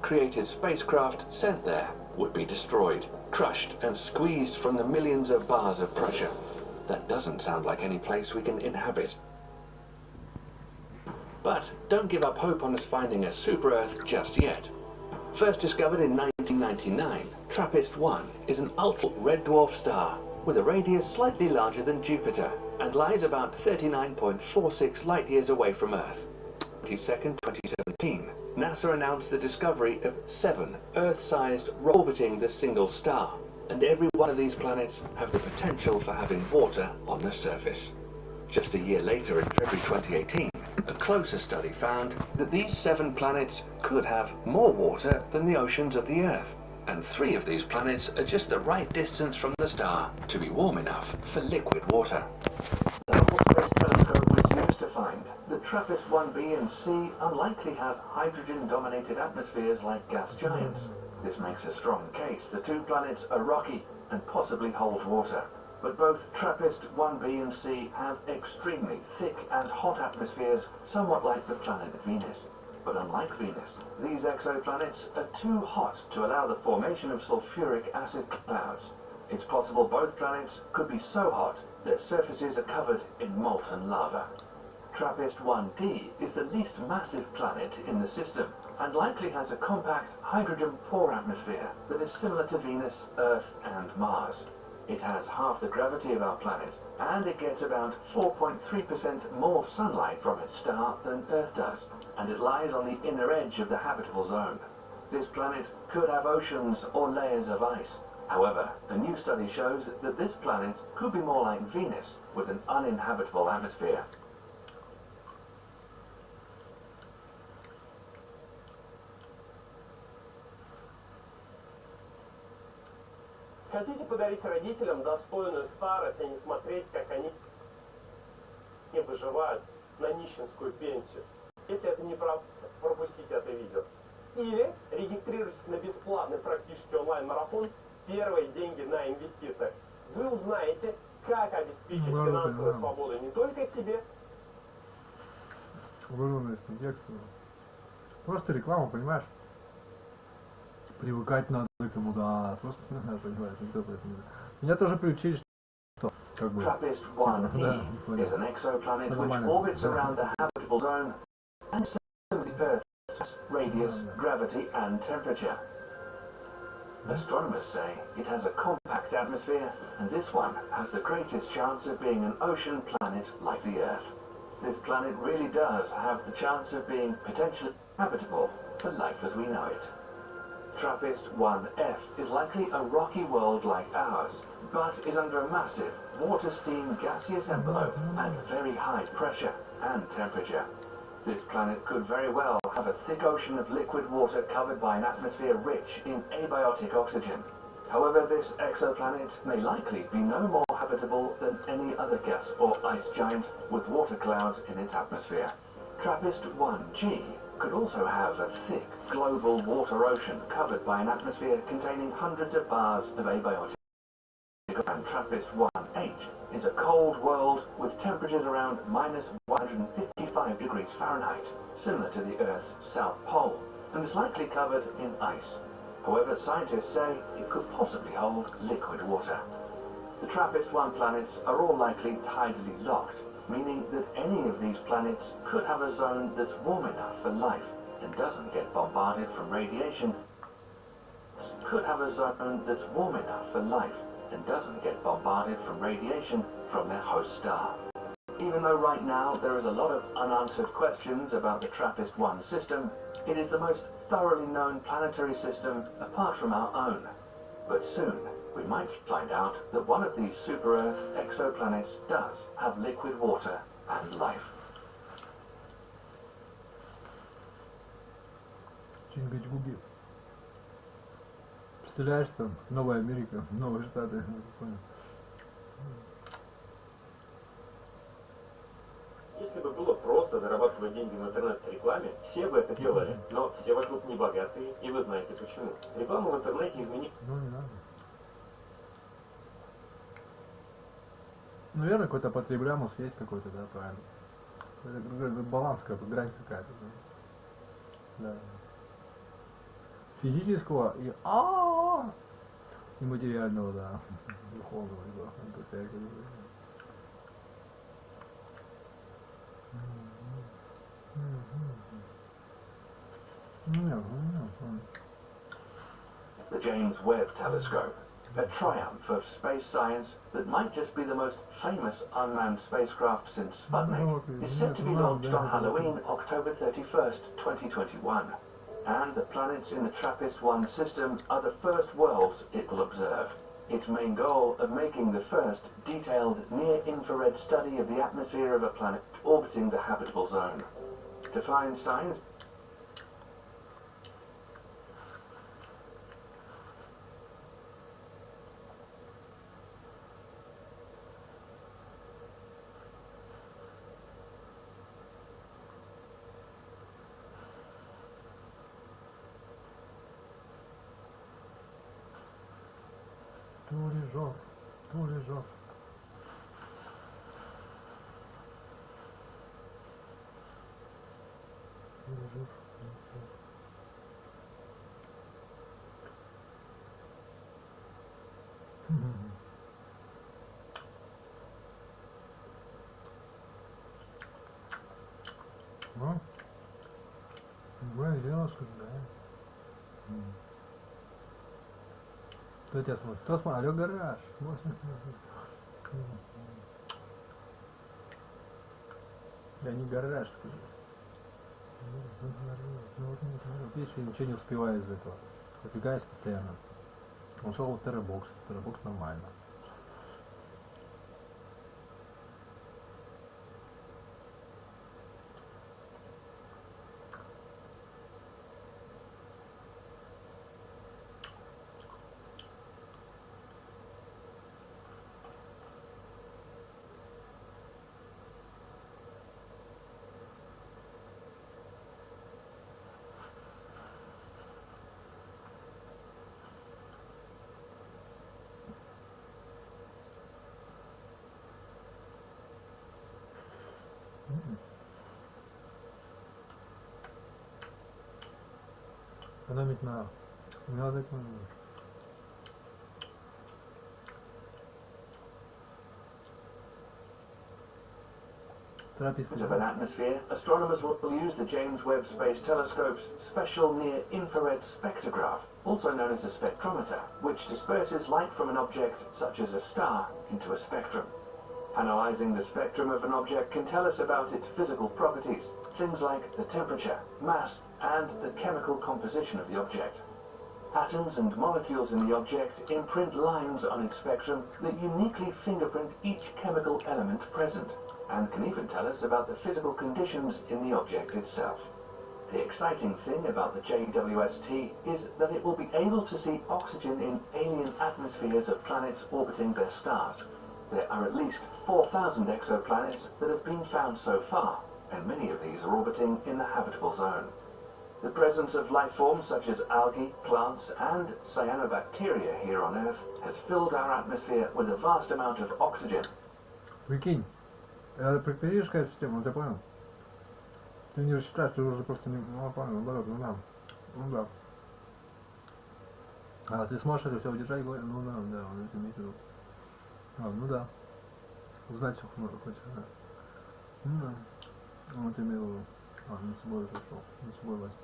created spacecraft sent there would be destroyed, crushed and squeezed from the millions of bars of pressure. That doesn't sound like any place we can inhabit. But don't give up hope on us finding a super-Earth just yet. First discovered in 1999, TRAPPIST-1 is an ultra-red dwarf star with a radius slightly larger than Jupiter and lies about 39.46 light-years away from Earth. 22nd, 2017, NASA announced the discovery of 7 Earth-sized orbiting the single star, and every one of these planets have the potential for having water on the surface. Just a year later, in February 2018, a closer study found that these 7 planets could have more water than the oceans of the Earth, and 3 of these planets are just the right distance from the star to be warm enough for liquid water. The Hubble Space Telescope was used to find that TRAPPIST-1b and C unlikely have hydrogen-dominated atmospheres like gas giants. This makes a strong case the 2 planets are rocky and possibly hold water. But both TRAPPIST-1b and C have extremely thick and hot atmospheres, somewhat like the planet Venus. But unlike Venus, these exoplanets are too hot to allow the formation of sulfuric acid clouds. It's possible both planets could be so hot their surfaces are covered in molten lava. TRAPPIST-1d is the least massive planet in the system, and likely has a compact hydrogen-poor atmosphere that is similar to Venus, Earth and Mars. It has half the gravity of our planet, and it gets about 4.3% more sunlight from its star than Earth does, and it lies on the inner edge of the habitable zone. This planet could have oceans or layers of ice. However, a new study shows that this planet could be more like Venus, with an uninhabitable atmosphere. Хотите подарить родителям достойную старость, а не смотреть, как они выживают на нищенскую пенсию? Если это не пропустите это видео. Или регистрируйтесь на бесплатный практически онлайн-марафон «Первые деньги на инвестициях». Вы узнаете, как обеспечить финансовую свободу не только себе. Просто реклама, понимаешь? Привыкать надо к этому, да, просто понимаешь, никто по этому. Меня тоже приучили, что как бы TRAPPIST-1e is an exoplanet which orbits around the habitable zone and the Earth's radius, gravity and temperature. Astronomers say it has a compact atmosphere, and this one has the greatest chance of being an ocean planet like the Earth. This planet really does have the chance of being potentially habitable for life as we know it. TRAPPIST-1f is likely a rocky world like ours, but is under a massive water-steam gaseous envelope at very high pressure and temperature. This planet could very well have a thick ocean of liquid water covered by an atmosphere rich in abiotic oxygen. However, this exoplanet may likely be no more habitable than any other gas or ice giant with water clouds in its atmosphere. TRAPPIST-1g could also have a thick global water ocean covered by an atmosphere containing hundreds of bars of abiotic. And TRAPPIST-1h is a cold world with temperatures around minus 155 degrees Fahrenheit, similar to the Earth's South Pole, and is likely covered in ice. However, scientists say it could possibly hold liquid water. The TRAPPIST-1 planets are all likely tidally locked, meaning that any of these planets could have a zone that's warm enough for life and doesn't get bombarded from radiation. Could have a zone that's warm enough for life and doesn't get bombarded from radiation from their host star. Even though right now there is a lot of unanswered questions about the TRAPPIST-1 system, it is the most thoroughly known planetary system apart from our own. But soon, we might find out that one of these super-Earth exoplanets does have liquid water and life. GUBAEV. Представляешь, там Новая Америка, Новые Штаты. Если бы было просто зарабатывать деньги в интернет-рекламе, все бы это делали. Но все вокруг не богатые, и вы знаете почему. Реклама в интернете изменит. Ну не надо. Наверное, какой-то потребляемость есть какой-то, да, правильно. Это баланс, как бы, грань какая-то. Да. физического и и материального, да, духовного, да. The James Webb Telescope, a triumph of space science that might just be the most famous unmanned spacecraft since Sputnik, is set to be launched on Halloween, October 31st, 2021. And the planets in the TRAPPIST-1 system are the first worlds it will observe. Its main goal of making the first detailed near-infrared study of the atmosphere of a planet orbiting the habitable zone. To find signs Tous les jours. Ну, дело, что да. Кто тебя смотрит? Кто смотрит? Алло, гараж. Да не гараж, скажи. Видишь, я ничего не успеваю из этого. Отвлекаюсь постоянно. Он шел в терабокс. Терабокс нормально. Экономить надо экономить. Of an atmosphere, astronomers will use the James Webb Space Telescope's special near-infrared spectrograph, also known as a spectrometer, which disperses light from an object, such as a star, into a spectrum. Analyzing the spectrum of an object can tell us about its physical properties, things like the temperature, mass, and the chemical composition of the object. Atoms and molecules in the object imprint lines on its spectrum that uniquely fingerprint each chemical element present, and can even tell us about the physical conditions in the object itself. The exciting thing about the JWST is that it will be able to see oxygen in alien atmospheres of planets orbiting their stars. There are at least 4,000 exoplanets that have been found so far, and many of these are orbiting in the habitable zone. The presence of life forms such as algae, plants, and cyanobacteria here on Earth has filled our atmosphere with a vast amount of oxygen. Прикинь, это предпринимательская система, ты понял? Ты не рассчитаешь, ты уже просто не понял, наоборот, ну да. Ну да. А ты сможешь это все удержать, говорю, ну да, он это имеет в виду. Ну да. Узнать все можно хочешь, да. Ну да. Вот имел в виду. На собой пришел, на собой возьму.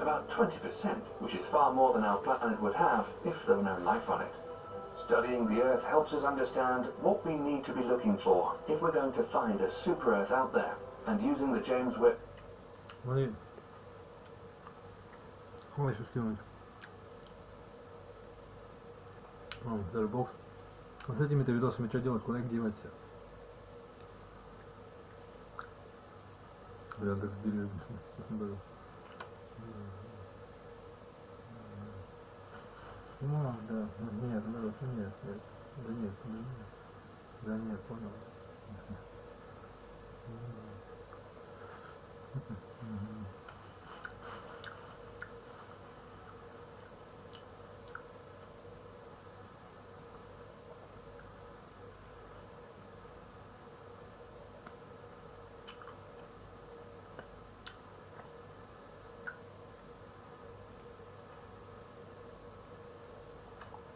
About 20%, which is far more than our planet would have if there were no life on it. Studying the Earth helps us understand what we need to be looking for if we're going to find a super Earth out there, and using the James Webb... Смотри. Ой, что скинуть. Sberbank. Вот с этими-то видосами что делать, куда их девать все? Яндекс делили. Ну, да, нет, нет, да нет, понял.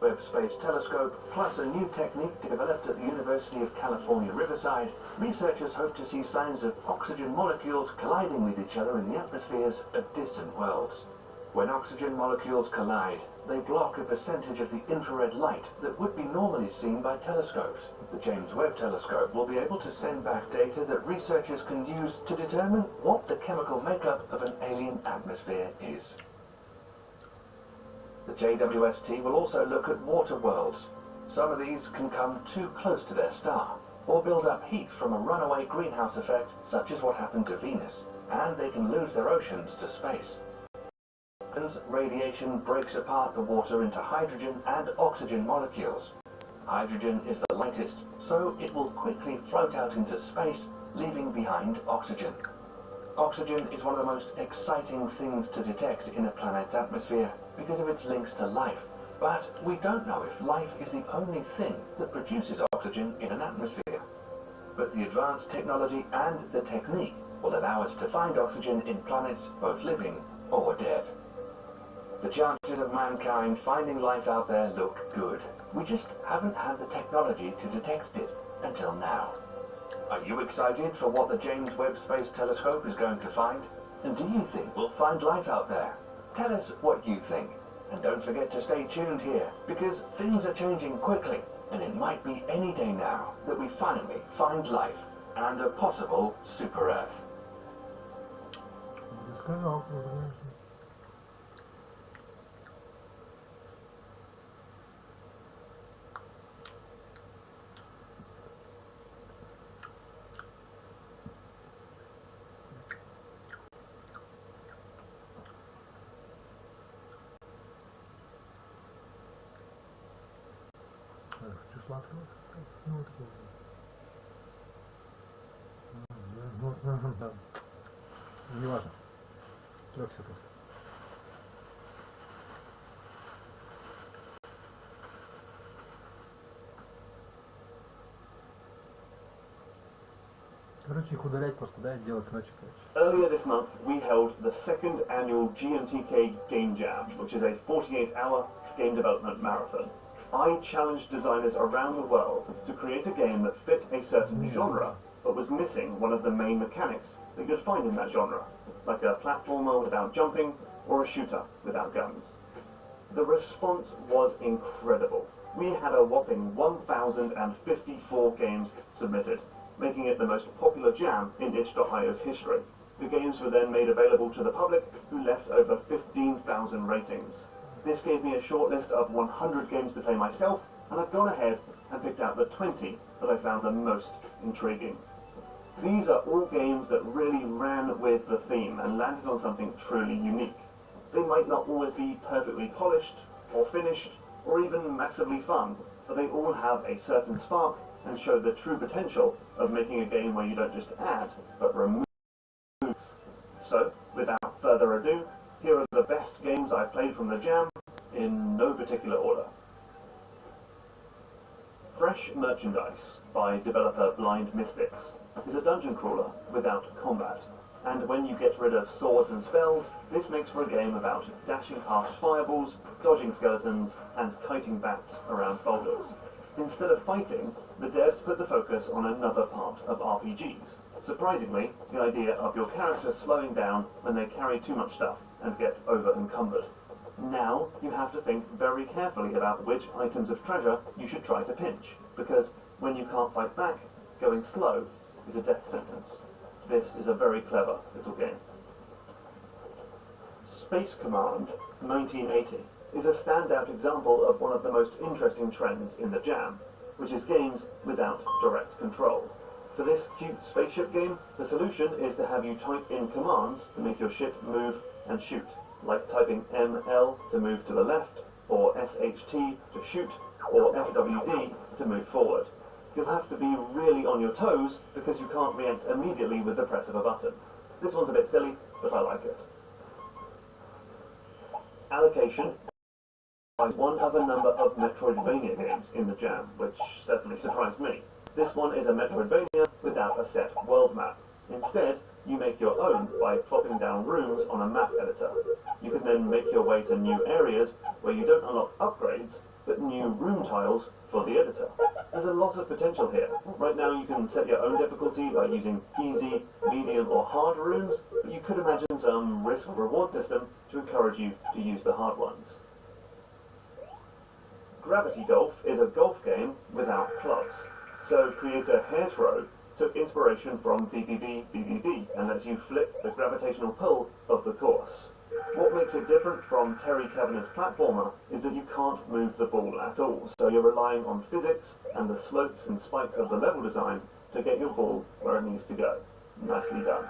Webb Space Telescope, plus a new technique developed at the University of California, Riverside, researchers hope to see signs of oxygen molecules colliding with each other in the atmospheres of distant worlds. When oxygen molecules collide, they block a percentage of the infrared light that would be normally seen by telescopes. The James Webb Telescope will be able to send back data that researchers can use to determine what the chemical makeup of an alien atmosphere is. The JWST will also look at water worlds. Some of these can come too close to their star, or build up heat from a runaway greenhouse effect, such as what happened to Venus, and they can lose their oceans to space. Radiation breaks apart the water into hydrogen and oxygen molecules. Hydrogen is the lightest, so it will quickly float out into space, leaving behind oxygen. Oxygen is one of the most exciting things to detect in a planet's atmosphere because of its links to life. But we don't know if life is the only thing that produces oxygen in an atmosphere. But the advanced technology and the technique will allow us to find oxygen in planets both living or dead. The chances of mankind finding life out there look good. We just haven't had the technology to detect it until now. Are you excited for what the James Webb Space Telescope is going to find? And do you think we'll find life out there? Tell us what you think. And don't forget to stay tuned here, because things are changing quickly, and it might be any day now that we finally find life and a possible super Earth. Хочу сладкого? Ну, такого. Да. Не важно. Трёхся просто. Короче, их удалять просто, да, и делать короче. Earlier this month, we held the second annual GMTK Game Jam, which is a 48-hour game development marathon. I challenged designers around the world to create a game that fit a certain genre, but was missing one of the main mechanics that you'd find in that genre, like a platformer without jumping or a shooter without guns. The response was incredible. We had a whopping 1,054 games submitted, making it the most popular jam in itch.io's history. The games were then made available to the public, who left over 15,000 ratings. This gave me a short list of 100 games to play myself, and I've gone ahead and picked out the 20 that I found the most intriguing. These are all games that really ran with the theme and landed on something truly unique. They might not always be perfectly polished, or finished, or even massively fun, but they all have a certain spark and show the true potential of making a game where you don't just add, but remove. So, without further ado, here are the best games I've played from the jam, in no particular order. Fresh Merchandise by developer Blind Mystics is a dungeon crawler without combat, and when you get rid of swords and spells, this makes for a game about dashing past fireballs, dodging skeletons, and kiting bats around boulders. Instead of fighting, the devs put the focus on another part of RPGs. Surprisingly, the idea of your character slowing down when they carry too much stuff and get over-encumbered. Now, you have to think very carefully about which items of treasure you should try to pinch, because when you can't fight back, going slow is a death sentence. This is a very clever little game. Space Command 1980 is a standout example of one of the most interesting trends in the jam, which is games without direct control. For this cute spaceship game, the solution is to have you type in commands to make your ship move and shoot, like typing ML to move to the left, or SHT to shoot, or FWD to move forward. You'll have to be really on your toes because you can't react immediately with the press of a button. This one's a bit silly, but I like it. Allocation is one of a number of Metroidvania games in the jam, which certainly surprised me. This one is a Metroidvania without a set world map. Instead, you make your own by plopping down rooms on a map editor. You can then make your way to new areas where you don't unlock upgrades, but new room tiles for the editor. There's a lot of potential here. Right now you can set your own difficulty by using easy, medium or hard rooms, but you could imagine some risk-reward system to encourage you to use the hard ones. Gravity Golf is a golf game without clubs, so creator Hairthrow took inspiration from VBV and lets you flip the gravitational pull of the course. What makes it different from Terry Kavanagh's platformer is that you can't move the ball at all, so you're relying on physics and the slopes and spikes of the level design to get your ball where it needs to go. Nicely done.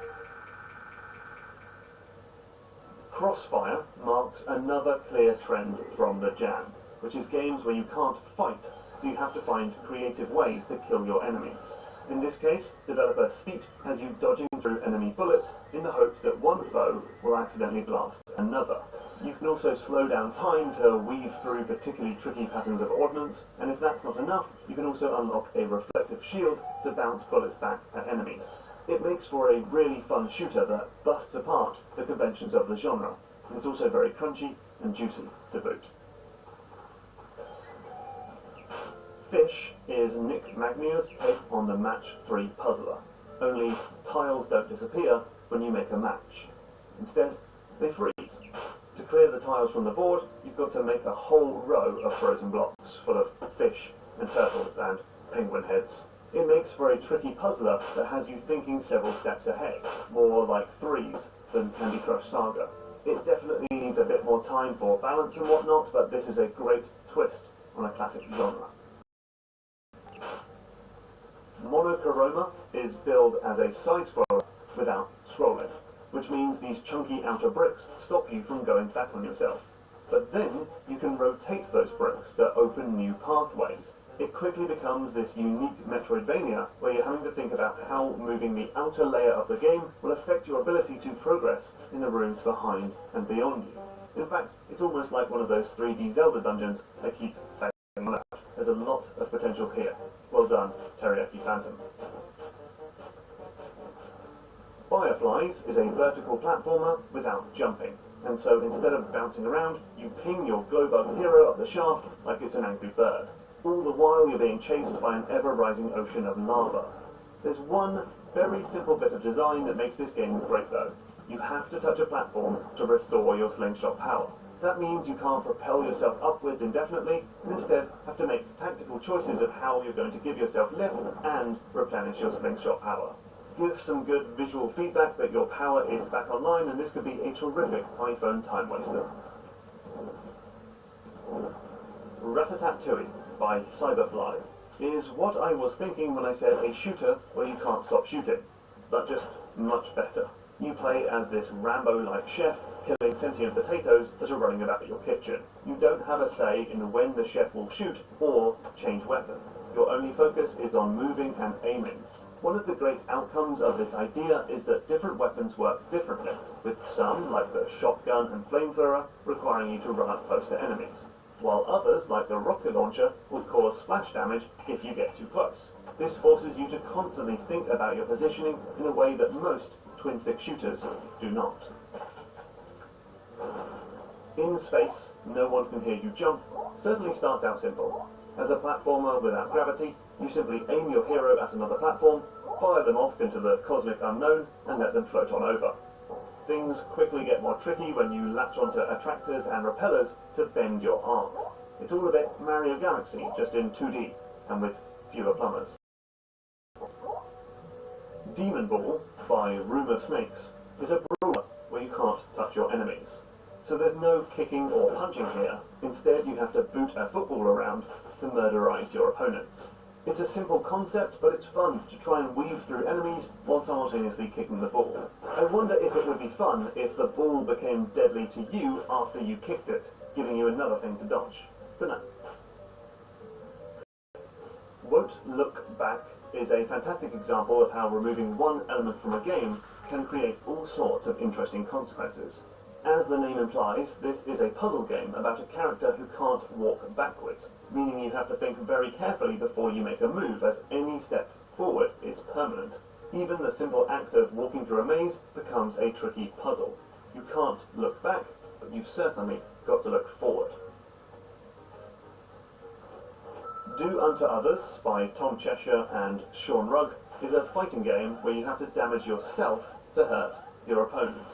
Crossfire marks another clear trend from the Jam, which is games where you can't fight, so you have to find creative ways to kill your enemies. In this case, developer Steet has you dodging through enemy bullets in the hopes that one foe will accidentally blast another. You can also slow down time to weave through particularly tricky patterns of ordnance, and if that's not enough, you can also unlock a reflective shield to bounce bullets back at enemies. It makes for a really fun shooter that busts apart the conventions of the genre. It's also very crunchy and juicy to boot. Fish is Nick Magnia's take on the Match 3 puzzler, only tiles don't disappear when you make a match. Instead, they freeze. To clear the tiles from the board, you've got to make a whole row of frozen blocks full of fish and turtles and penguin heads. It makes for a tricky puzzler that has you thinking several steps ahead, more like Threes than Candy Crush Saga. It definitely needs a bit more time for balance and whatnot, but this is a great twist on a classic genre. Monochroma is billed as a side-scroller without scrolling, which means these chunky outer bricks stop you from going back on yourself. But then you can rotate those bricks to open new pathways. It quickly becomes this unique Metroidvania where you're having to think about how moving the outer layer of the game will affect your ability to progress in the rooms behind and beyond you. In fact, it's almost like one of those 3D Zelda dungeons I keep banging on. There's a lot of potential here. Well done, Teriyaki Phantom. Fireflies is a vertical platformer without jumping, and so instead of bouncing around, you ping your glowbug hero up the shaft like it's an angry bird. All the while you're being chased by an ever-rising ocean of lava. There's one very simple bit of design that makes this game great though. You have to touch a platform to restore your slingshot power. That means you can't propel yourself upwards indefinitely, and instead have to make tactical choices of how you're going to give yourself lift and replenish your slingshot power. Give some good visual feedback that your power is back online, and this could be a terrific iPhone time waster. Rat-a-tat-tooey by Cyberfly is what I was thinking when I said a shooter where you can't stop shooting, but just much better. You play as this Rambo-like chef killing sentient potatoes that are running about your kitchen. You don't have a say in when the chef will shoot or change weapon. Your only focus is on moving and aiming. One of the great outcomes of this idea is that different weapons work differently, with some, like the shotgun and flamethrower, requiring you to run up close to enemies, while others, like the rocket launcher, will cause splash damage if you get too close. This forces you to constantly think about your positioning in a way that most twin-stick shooters do not. In space, no one can hear you jump certainly starts out simple. As a platformer without gravity, you simply aim your hero at another platform, fire them off into the cosmic unknown, and let them float on over. Things quickly get more tricky when you latch onto attractors and repellers to bend your arc. It's all a bit Mario Galaxy, just in 2D, and with fewer plumbers. Demon Ball, by Room of Snakes, is a brawler where you can't touch your enemies. So there's no kicking or punching here. Instead, you have to boot a football around to murderize your opponents. It's a simple concept, but it's fun to try and weave through enemies while simultaneously kicking the ball. I wonder if it would be fun if the ball became deadly to you after you kicked it, giving you another thing to dodge. Dunno. Won't Look Back is a fantastic example of how removing one element from a game can create all sorts of interesting consequences. As the name implies, this is a puzzle game about a character who can't walk backwards, meaning you have to think very carefully before you make a move, as any step forward is permanent. Even the simple act of walking through a maze becomes a tricky puzzle. You can't look back, but you've certainly got to look forward. Do Unto Others by Tom Cheshire and Sean Rugg is a fighting game where you have to damage yourself to hurt your opponent,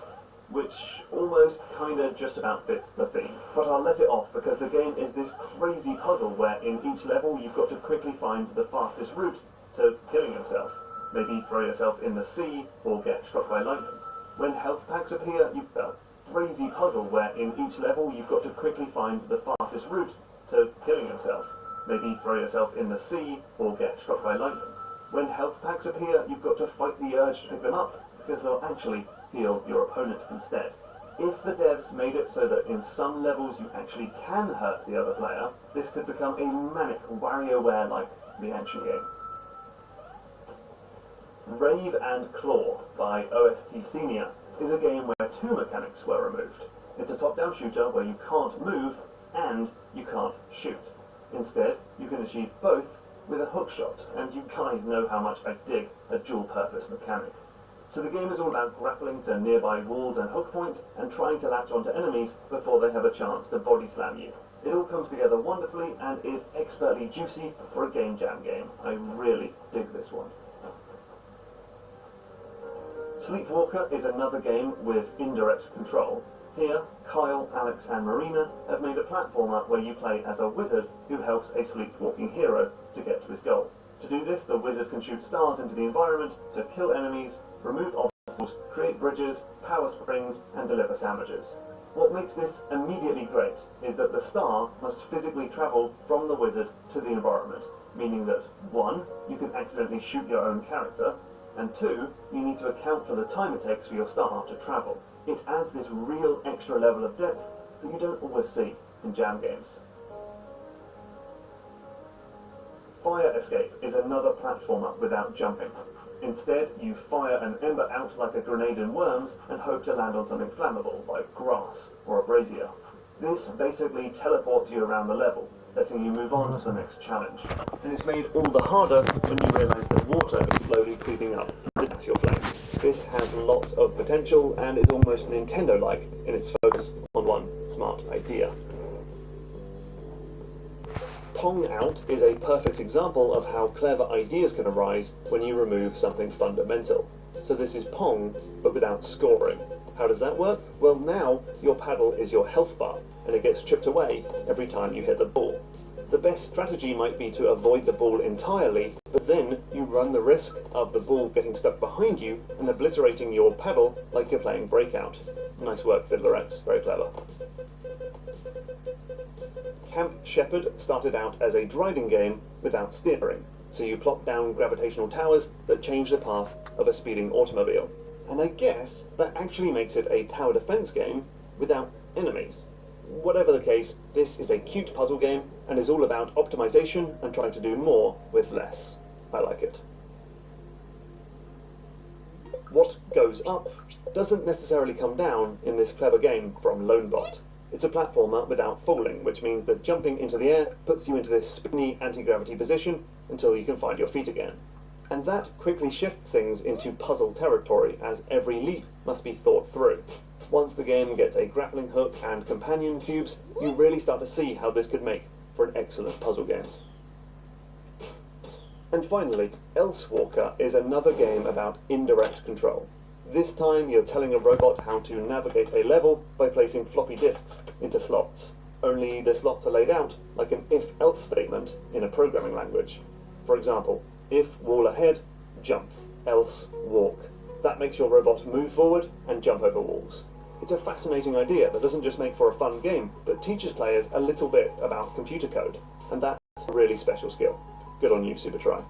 which almost kinda just about fits the theme. But I'll let it off because the game is this crazy puzzle where in each level you've got to quickly find the fastest route to killing yourself. Maybe throw yourself in the sea or get struck by lightning. When health packs appear, you've got a crazy puzzle where in each level you've got to quickly find the fastest route to killing yourself. Maybe throw yourself in the sea or get struck by lightning. When health packs appear, you've got to fight the urge to pick them up because they'll actually heal your opponent instead. If the devs made it so that in some levels you actually can hurt the other player, this could become a manic WarioWare like the action game. Rave and Claw by OST Senior is a game where two mechanics were removed. It's a top-down shooter where you can't move and you can't shoot. Instead, you can achieve both with a hookshot, and you guys know how much I dig a dual-purpose mechanic. So the game is all about grappling to nearby walls and hook points and trying to latch onto enemies before they have a chance to body slam you. It all comes together wonderfully and is expertly juicy for a game jam game. I really dig this one. Sleepwalker is another game with indirect control. Here, Kyle, Alex and Marina have made a platformer where you play as a wizard who helps a sleepwalking hero to get to his goal. To do this, the wizard can shoot stars into the environment to kill enemies, remove obstacles, create bridges, power springs and deliver sandwiches. What makes this immediately great is that the star must physically travel from the wizard to the environment, meaning that 1. You can accidentally shoot your own character, and 2. You need to account for the time it takes for your star to travel. It adds this real extra level of depth that you don't always see in jam games. Fire Escape is another platformer without jumping. Instead, you fire an ember out like a grenade in Worms and hope to land on something flammable like grass or a brazier. This basically teleports you around the level, letting you move on to the next challenge. And it's made all the harder when you realise that water is slowly creeping up to your flame. This has lots of potential and is almost Nintendo-like in its focus on one smart idea. Pong Out is a perfect example of how clever ideas can arise when you remove something fundamental. So this is Pong, but without scoring. How does that work? Well, now your paddle is your health bar, and it gets chipped away every time you hit the ball. The best strategy might be to avoid the ball entirely, but then you run the risk of the ball getting stuck behind you and obliterating your paddle like you're playing Breakout. Nice work, Fiddler-X, very clever. Camp Shepherd started out as a driving game without steering, so you plop down gravitational towers that change the path of a speeding automobile. And I guess that actually makes it a tower defense game without enemies. Whatever the case, this is a cute puzzle game and is all about optimization and trying to do more with less. I like it. What goes up doesn't necessarily come down in this clever game from Lonebot. It's a platformer without falling, which means that jumping into the air puts you into this spinny anti-gravity position until you can find your feet again. And that quickly shifts things into puzzle territory, as every leap must be thought through. Once the game gets a grappling hook and companion cubes, you really start to see how this could make for an excellent puzzle game. And finally, Elsewalker is another game about indirect control. This time you're telling a robot how to navigate a level by placing floppy disks into slots. Only the slots are laid out like an if-else statement in a programming language. For example, if wall ahead, jump, else walk. That makes your robot move forward and jump over walls. It's a fascinating idea that doesn't just make for a fun game, but teaches players a little bit about computer code, and that's a really special skill. Good on you, SuperTry.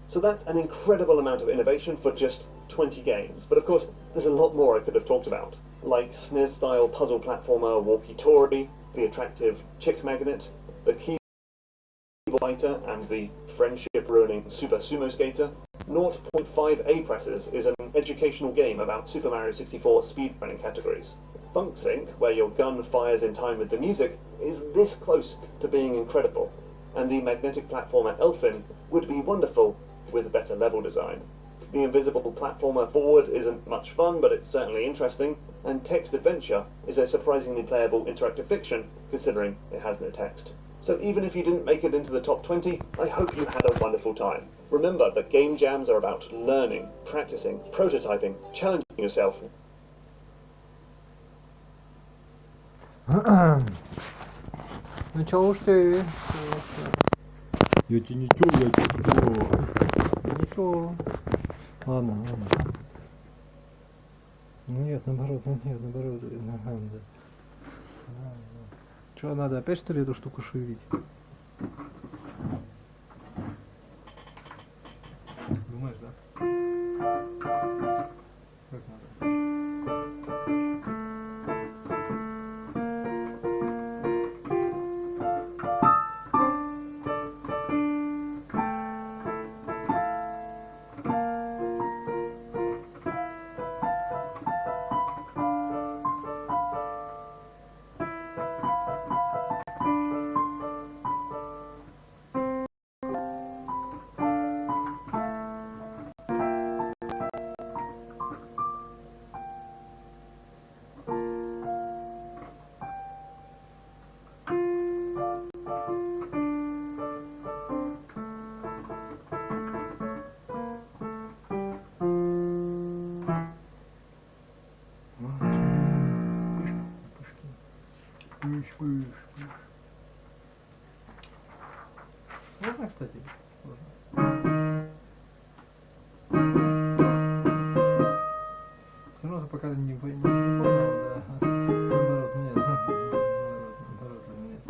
So that's an incredible amount of innovation for just 20 games, but of course there's a lot more I could have talked about, like SNES-style puzzle platformer Walkie-Tori, the attractive Chick Magnet, the Key Fighter and the friendship-ruining Super Sumo Skater. 0.5 presses is an educational game about Super Mario 64 speedrunning categories. Funk Sync, where your gun fires in time with the music, is this close to being incredible, and the magnetic platformer Elfin would be wonderful with better level design. The invisible platformer Forward isn't much fun, but it's certainly interesting, and Text Adventure is a surprisingly playable interactive fiction, considering it has no text. So even if you didn't make it into the top 20, I hope you had a wonderful time. Remember that game jams are about learning, practicing, prototyping, challenging yourself. Ну чё уж ты? Я тебе не чё, я тебе не то. Ладно, ладно. Ну нет, наоборот, ага, да. Чё, надо опять что ли эту штуку шевелить? Думаешь, да? Как надо? Можно, кстати? Можно. Все равно пока не понял, да. Наоборот, нет. Наоборот, нет.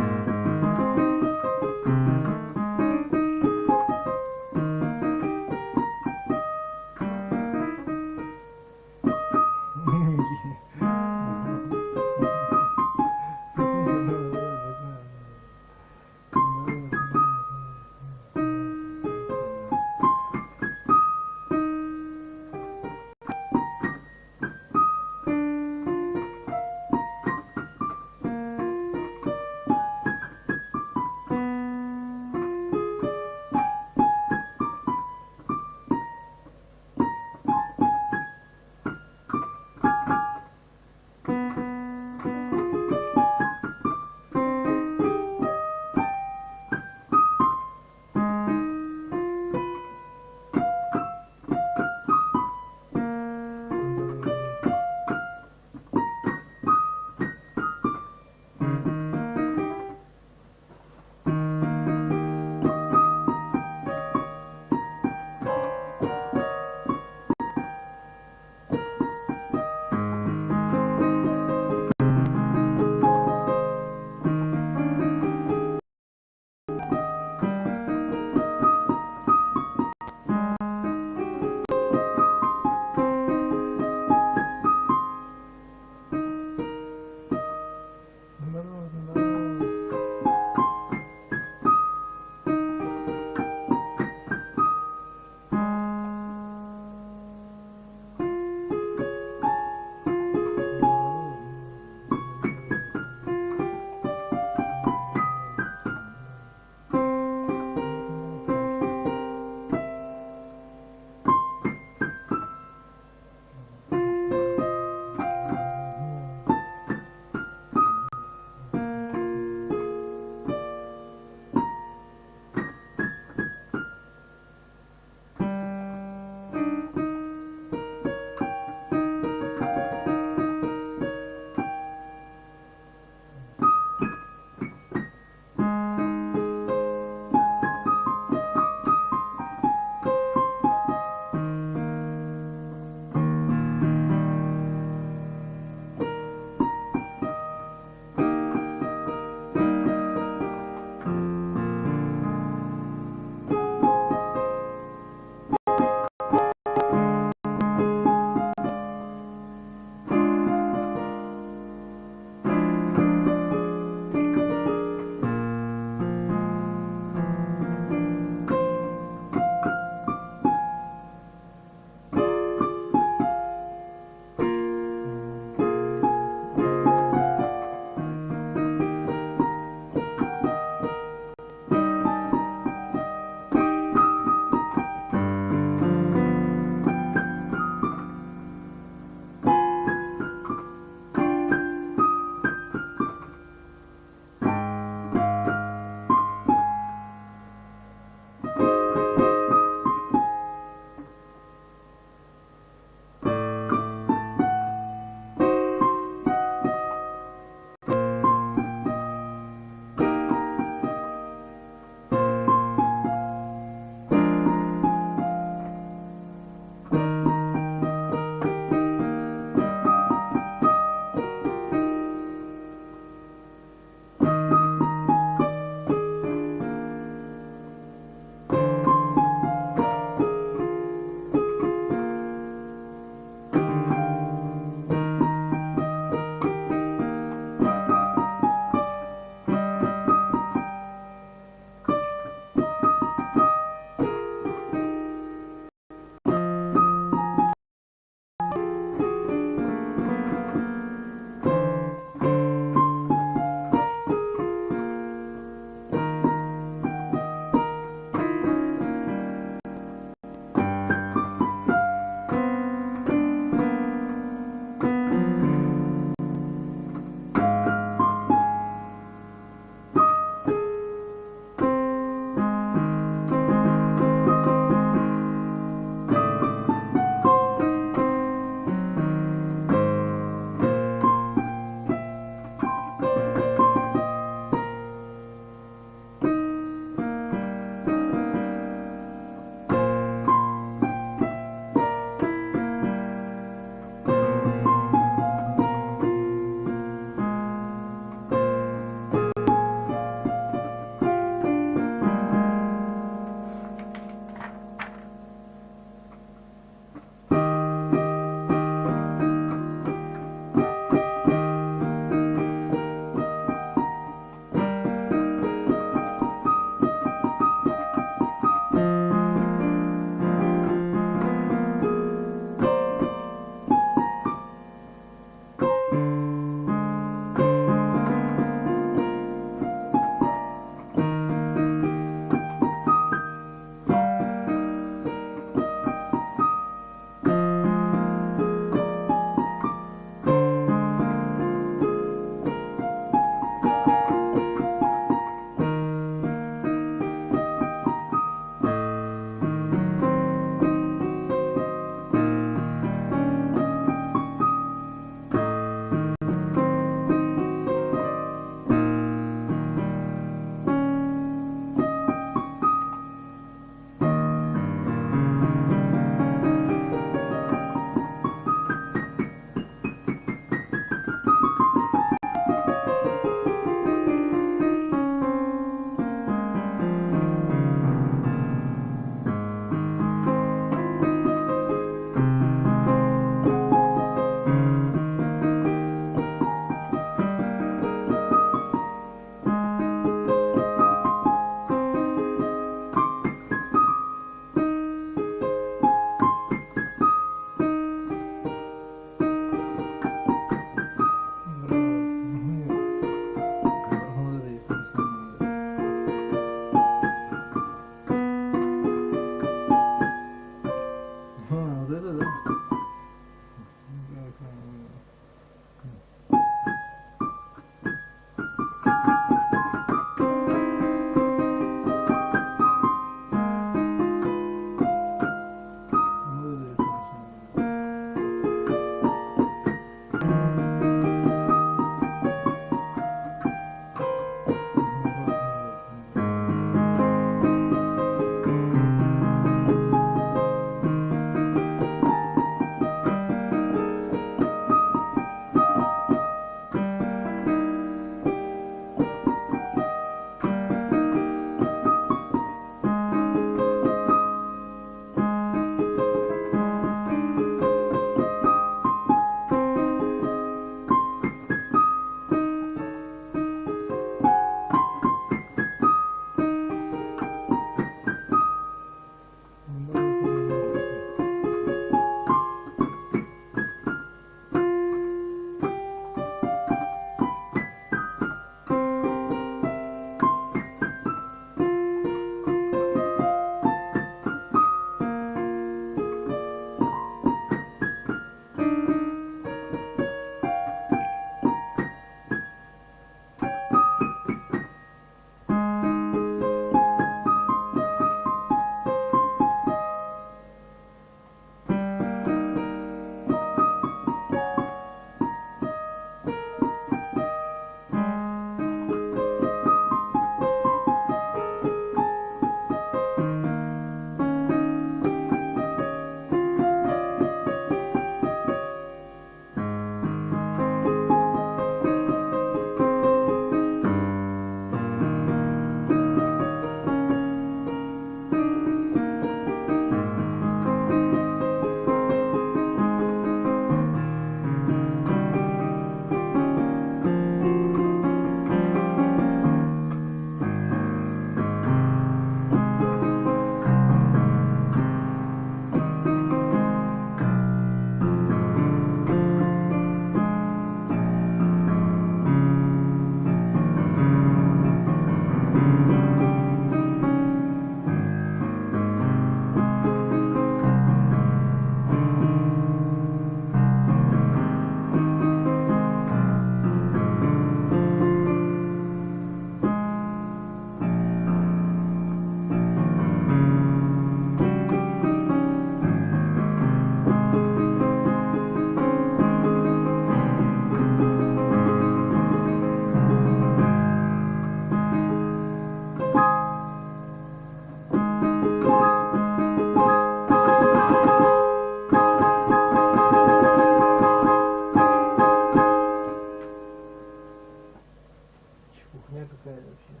вообще.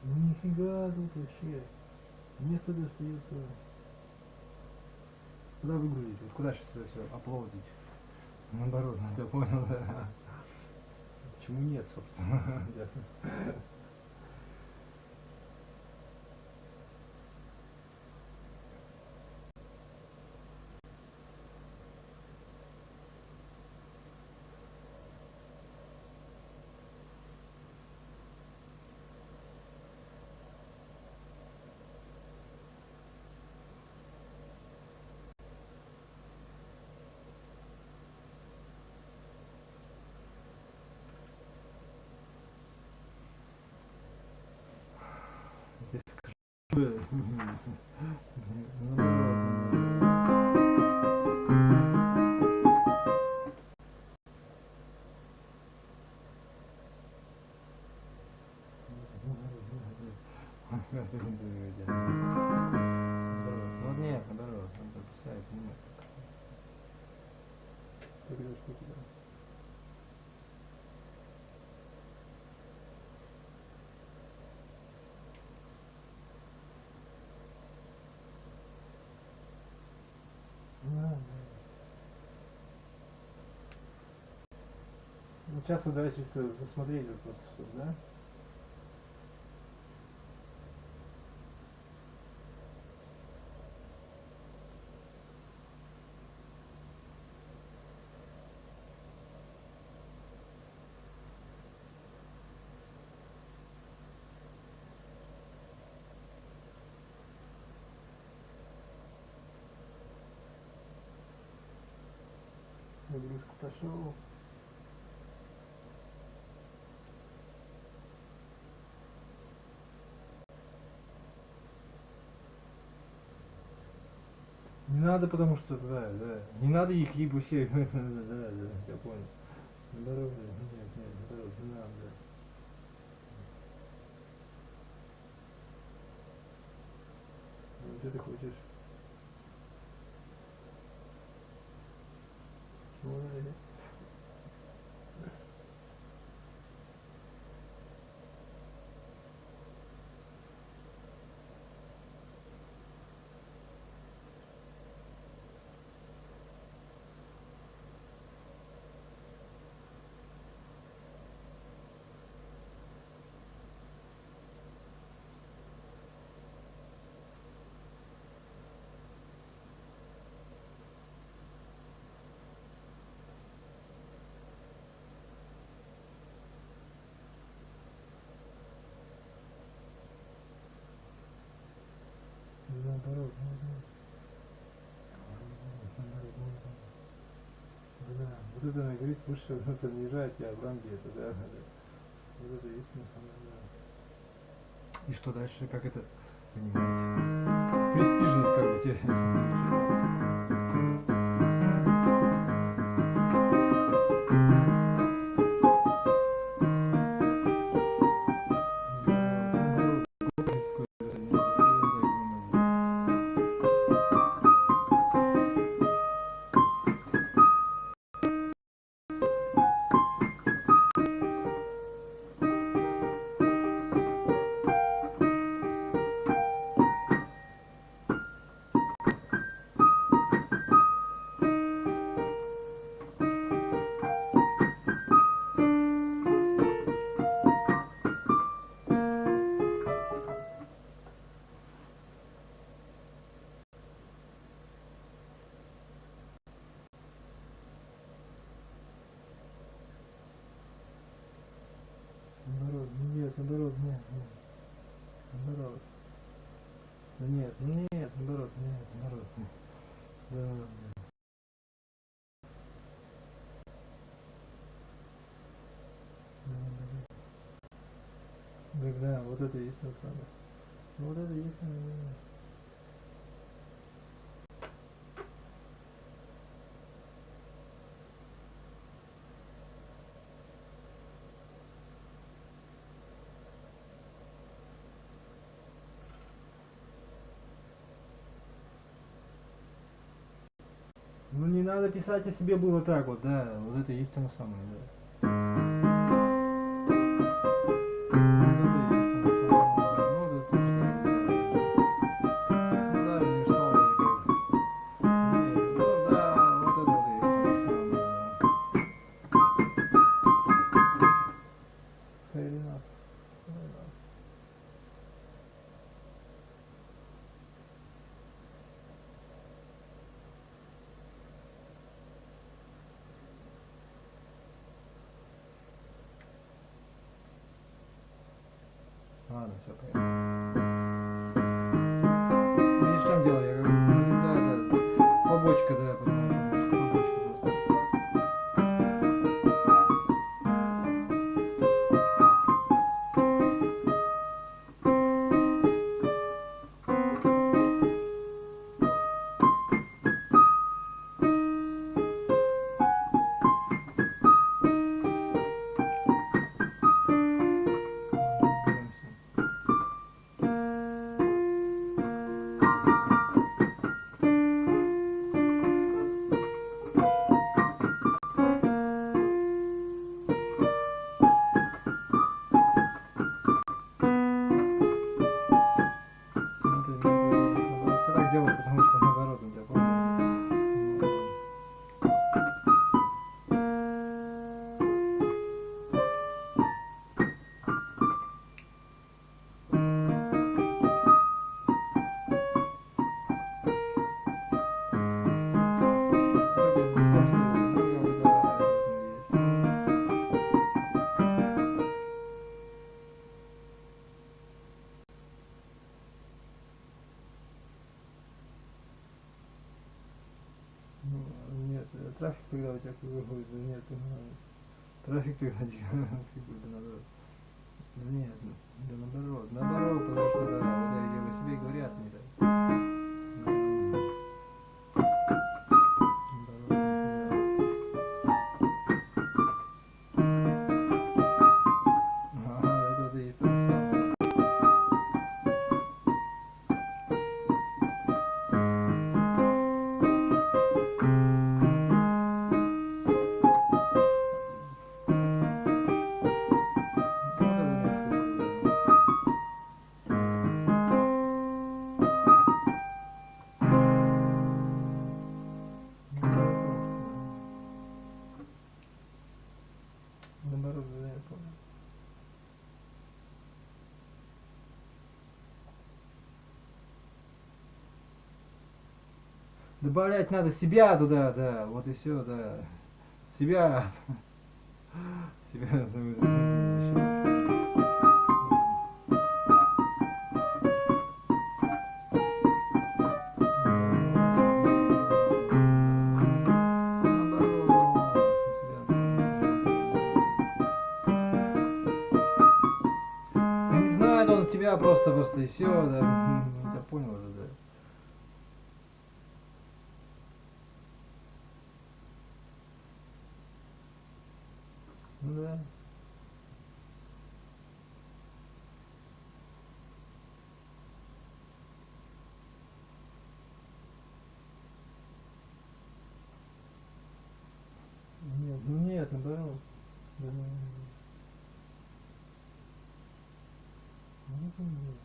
Нифига тут вообще. Место достается. Куда выгрузить? Вот куда сейчас это все оплодить? Наоборот, я понял, да. Почему нет, собственно? Ты скажи. Вот нет, наоборот, надо писать, нет. Только эту штуку, да. Ну, сейчас вот давайте чисто посмотреть вот просто, чтобы, да? Нагрузку пошел. Не надо, потому что, да, не надо их ебучей, да, я понял. Здорово, нет, здорово, не надо, да. Ну, что ты хочешь? Ой. Наоборот, да, вот это она говорит, лучше это не езжать, а в ранге это, да. Вот это есть смысл, да. И что дальше, как это понимаете? Престижность как бы теряется. Наоборот, нет. Наоборот. Нет, наоборот, нет. Да. Да, вот это и есть то самое. Вот это и есть. Ну не надо писать о себе было так вот, да, вот это есть оно самое, да. Ладно, все, поехали. Видишь, в чем дело? Я говорю, ну, да, побочка, да, побочка просто. Все так делают, потому что наоборот, у тебя помню. Нет, трафик тогда у тебя выходит, нет, трафик тогда гигантский будет, наоборот. Нет, да наоборот, потому что да, вот я где вы себе говорят мне, да. Ага, это вот и есть то же самое. Наоборот, да, я понял. Добавлять надо себя туда, да, вот и все, да. Себя. Себя. Не знаю, он тебя просто и все, да. Я понял уже, да. Ну да. Нет, ну нет, наоборот. Да, ну, ну, нет.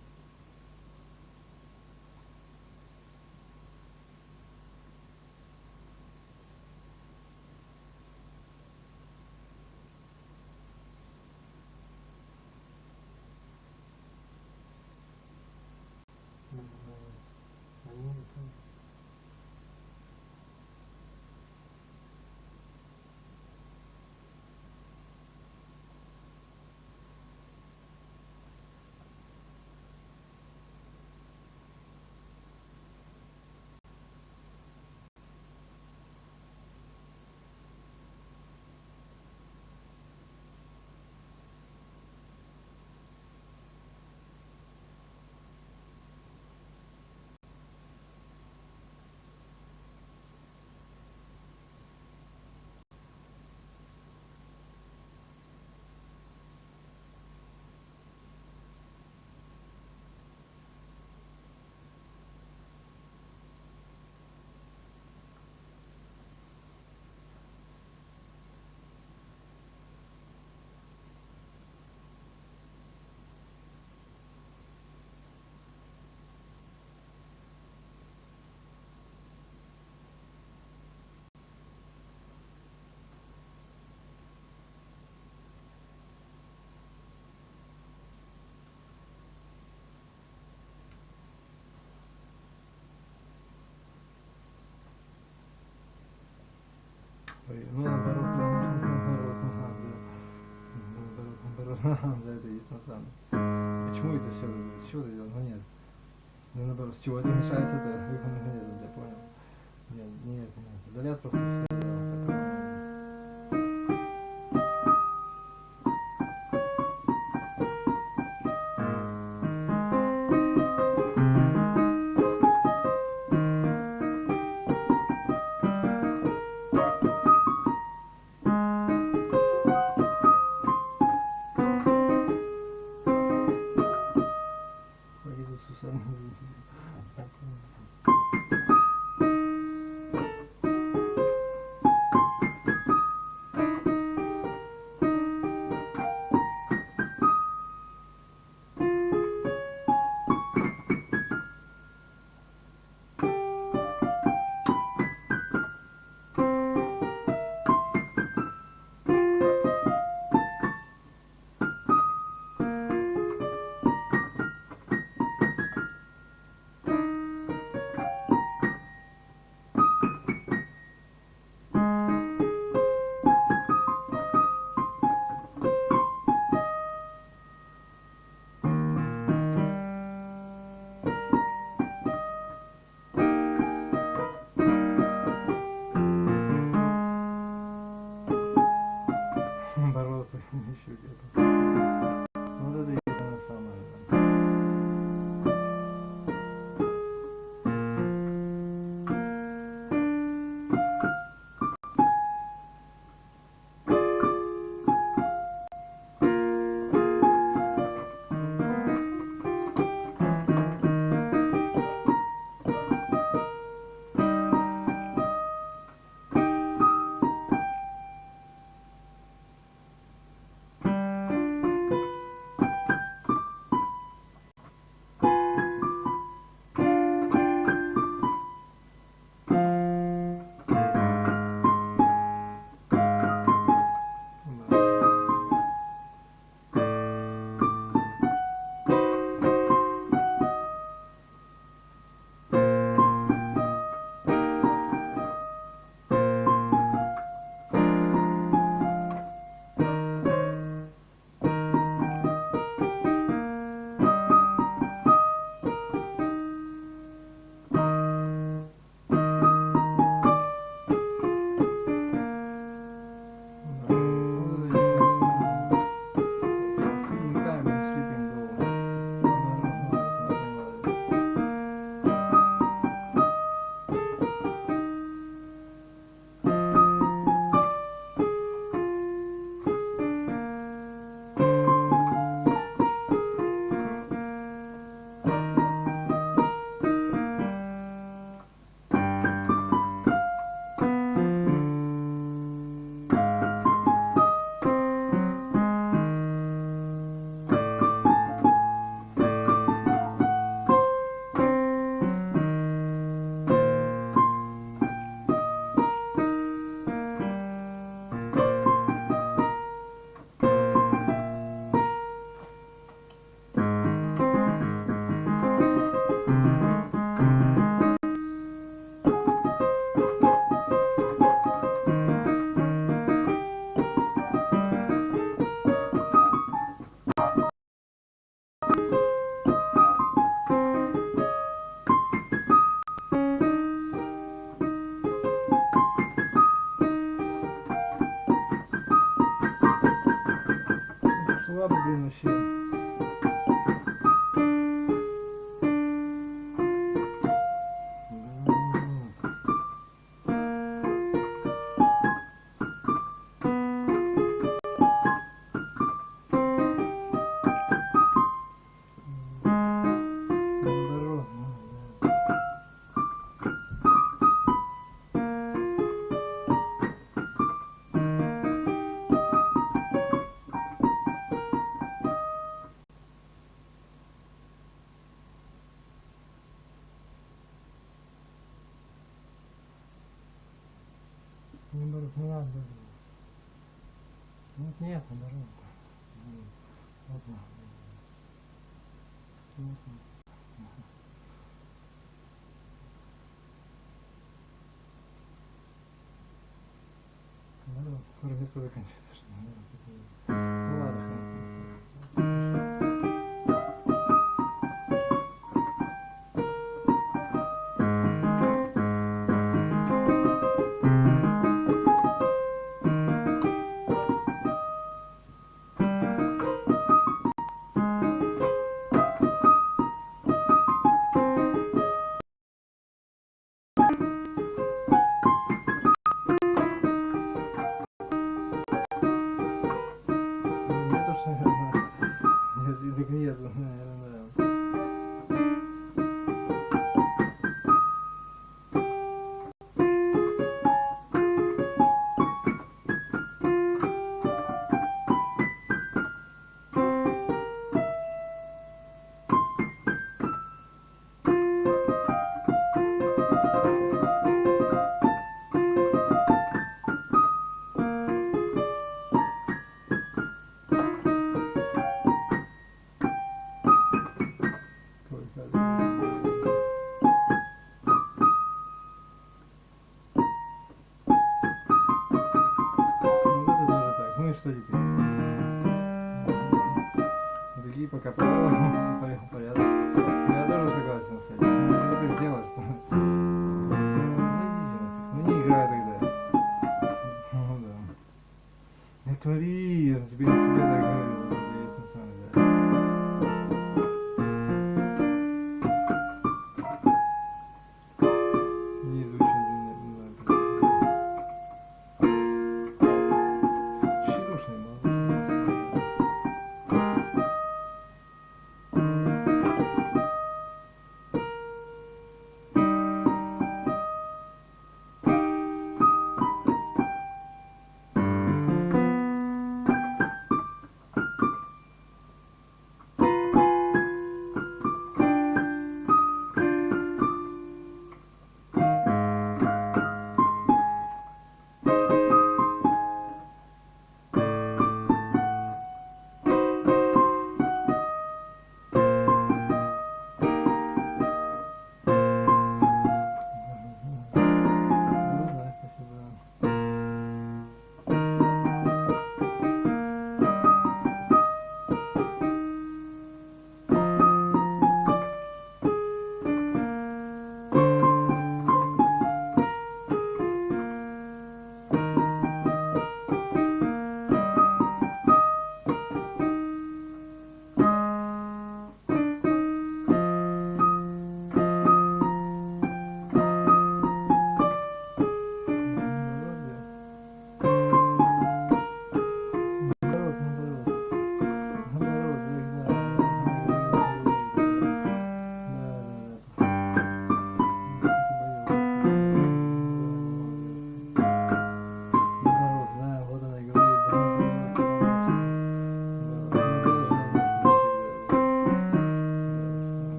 за это есть на самом деле. Почему это все? С чего это делать? Ну нет. Ну наоборот, с чего это мешается, это нет, я понял. Нет. Удалят просто все. Еще где-то. Вот это и есть оно самое. Слабо, блин, вообще. Наоборот, не надо. Нет, наоборот. Вот на. Наоборот, скоро место заканчивается, что наоборот. Ну ладно, хрен с ним.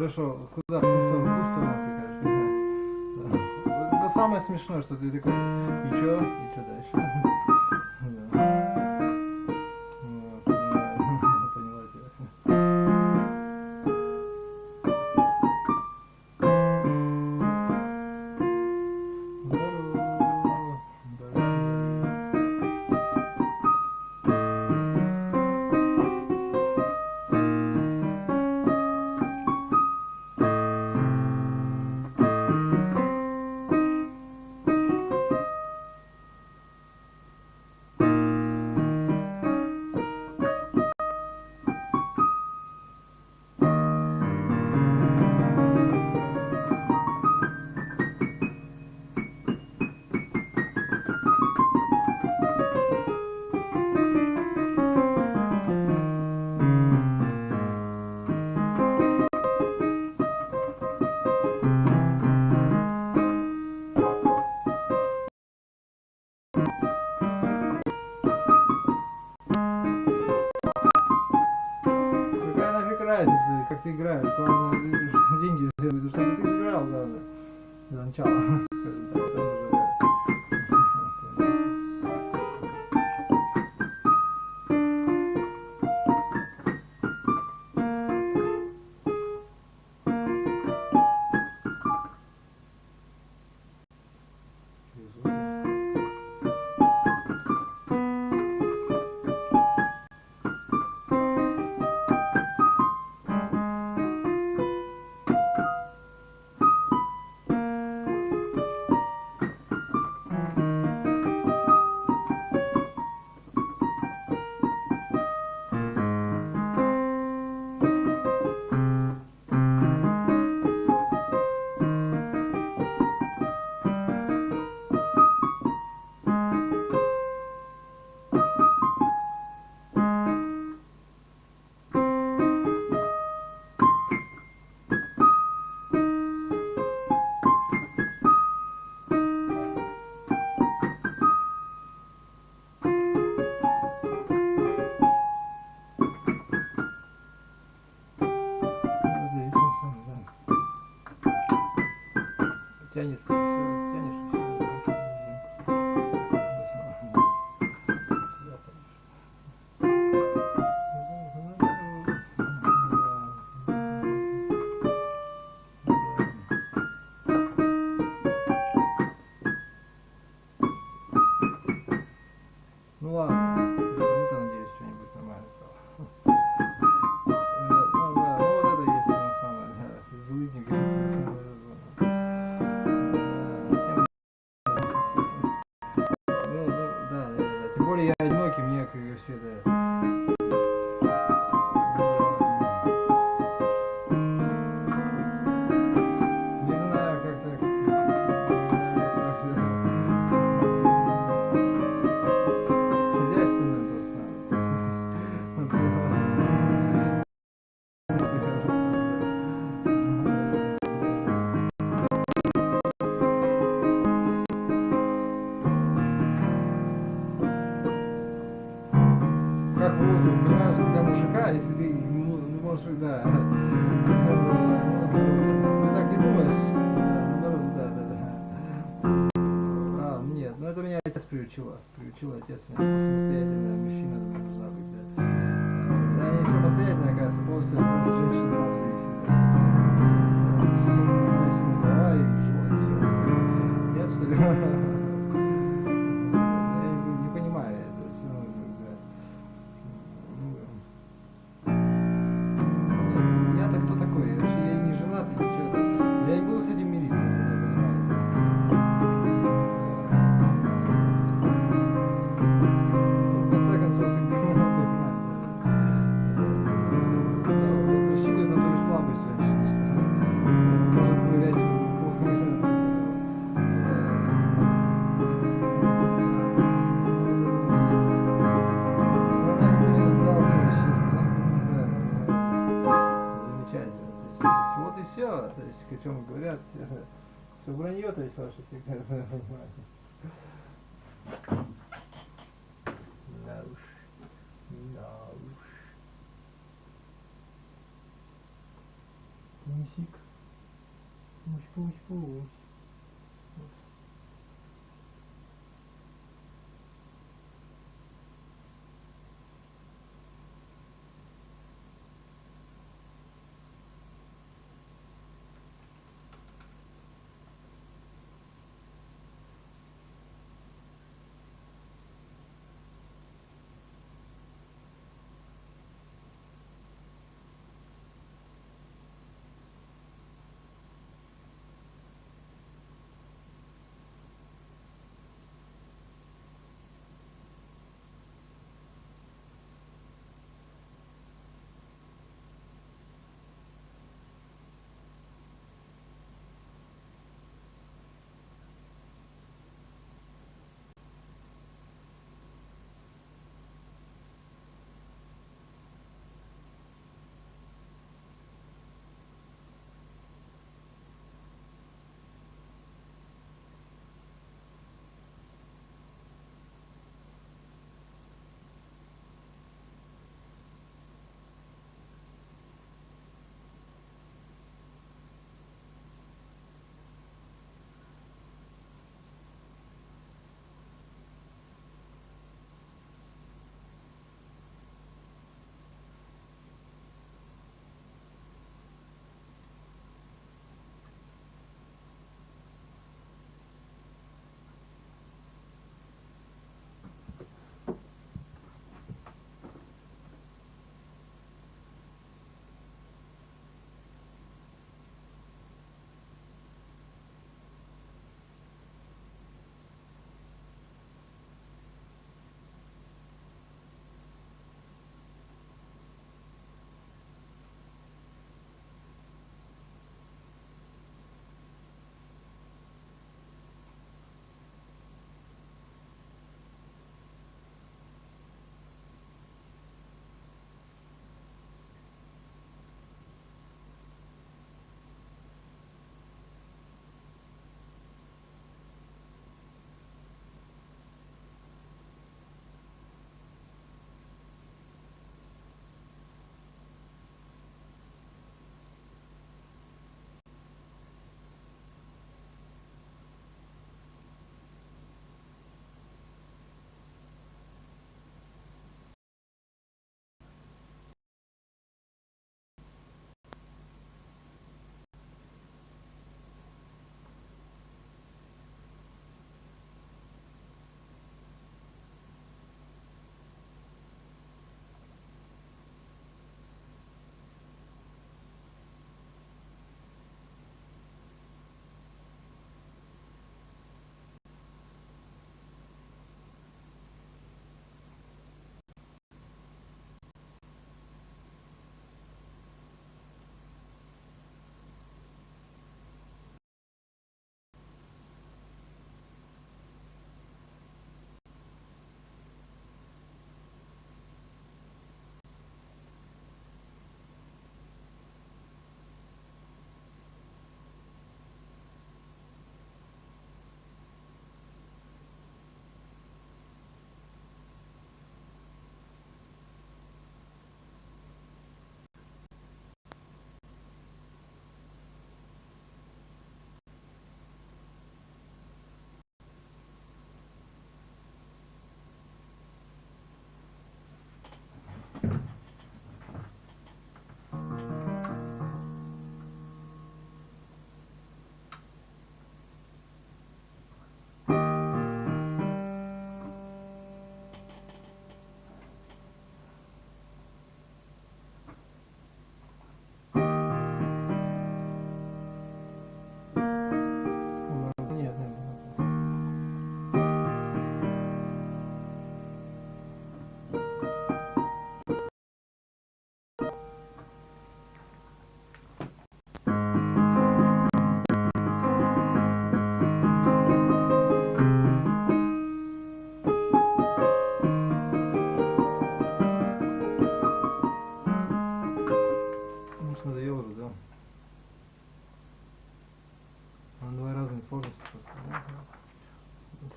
хорошо. Куда? В ту сторону ты кажешь. Да. Это самое смешное, что ты такой, и чё дальше? Да. Поняла тебя. Разницы, как ты играешь, главное, деньги следует, чтобы ты играл, главное, для начала. Тянется, все, тянешь, и все. Ну ладно, почему-то надеюсь, что-нибудь нормально стало. Ну вот это есть оно самое, злыдник. Да. Тем более я одинокий, мне как все это. Не знаю, как так. Хозяйственное как воздух, понимаешь, для мужика, если ты не можешь, да, ты так не думаешь, наоборот, да. Нет, ну это меня отец приучил отец меня, что самостоятельная мужчина должна быть, да. Да, не самостоятельная, оказывается, полностью от женщины вам зависит, да. Если не права и живот, все. Нет, что ли? То есть, о чем говорят, все вранье, то есть ваше всегда понимаете. Да уж. Не пусик. Пусть, пусть, пусть.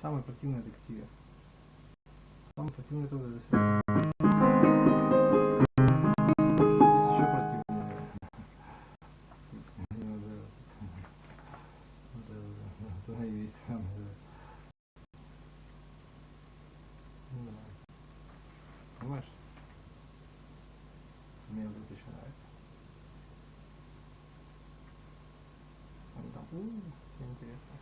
Самый противный детектив. Самый противный тоже за себя. Здесь еще противнее. Все интересно.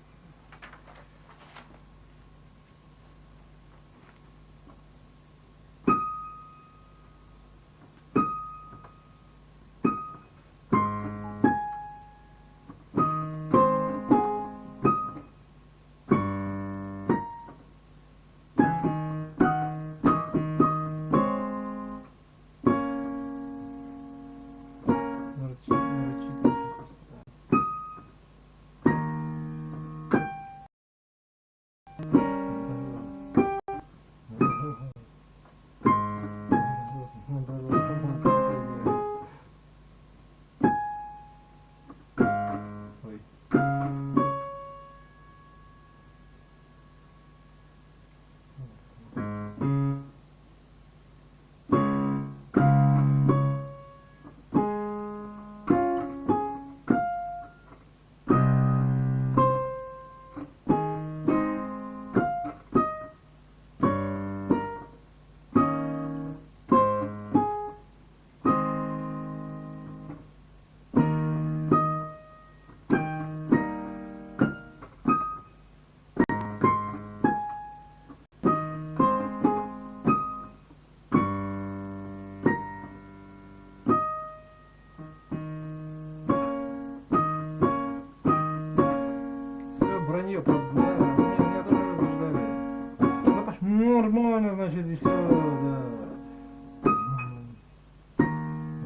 Нормально, значит, и все, да.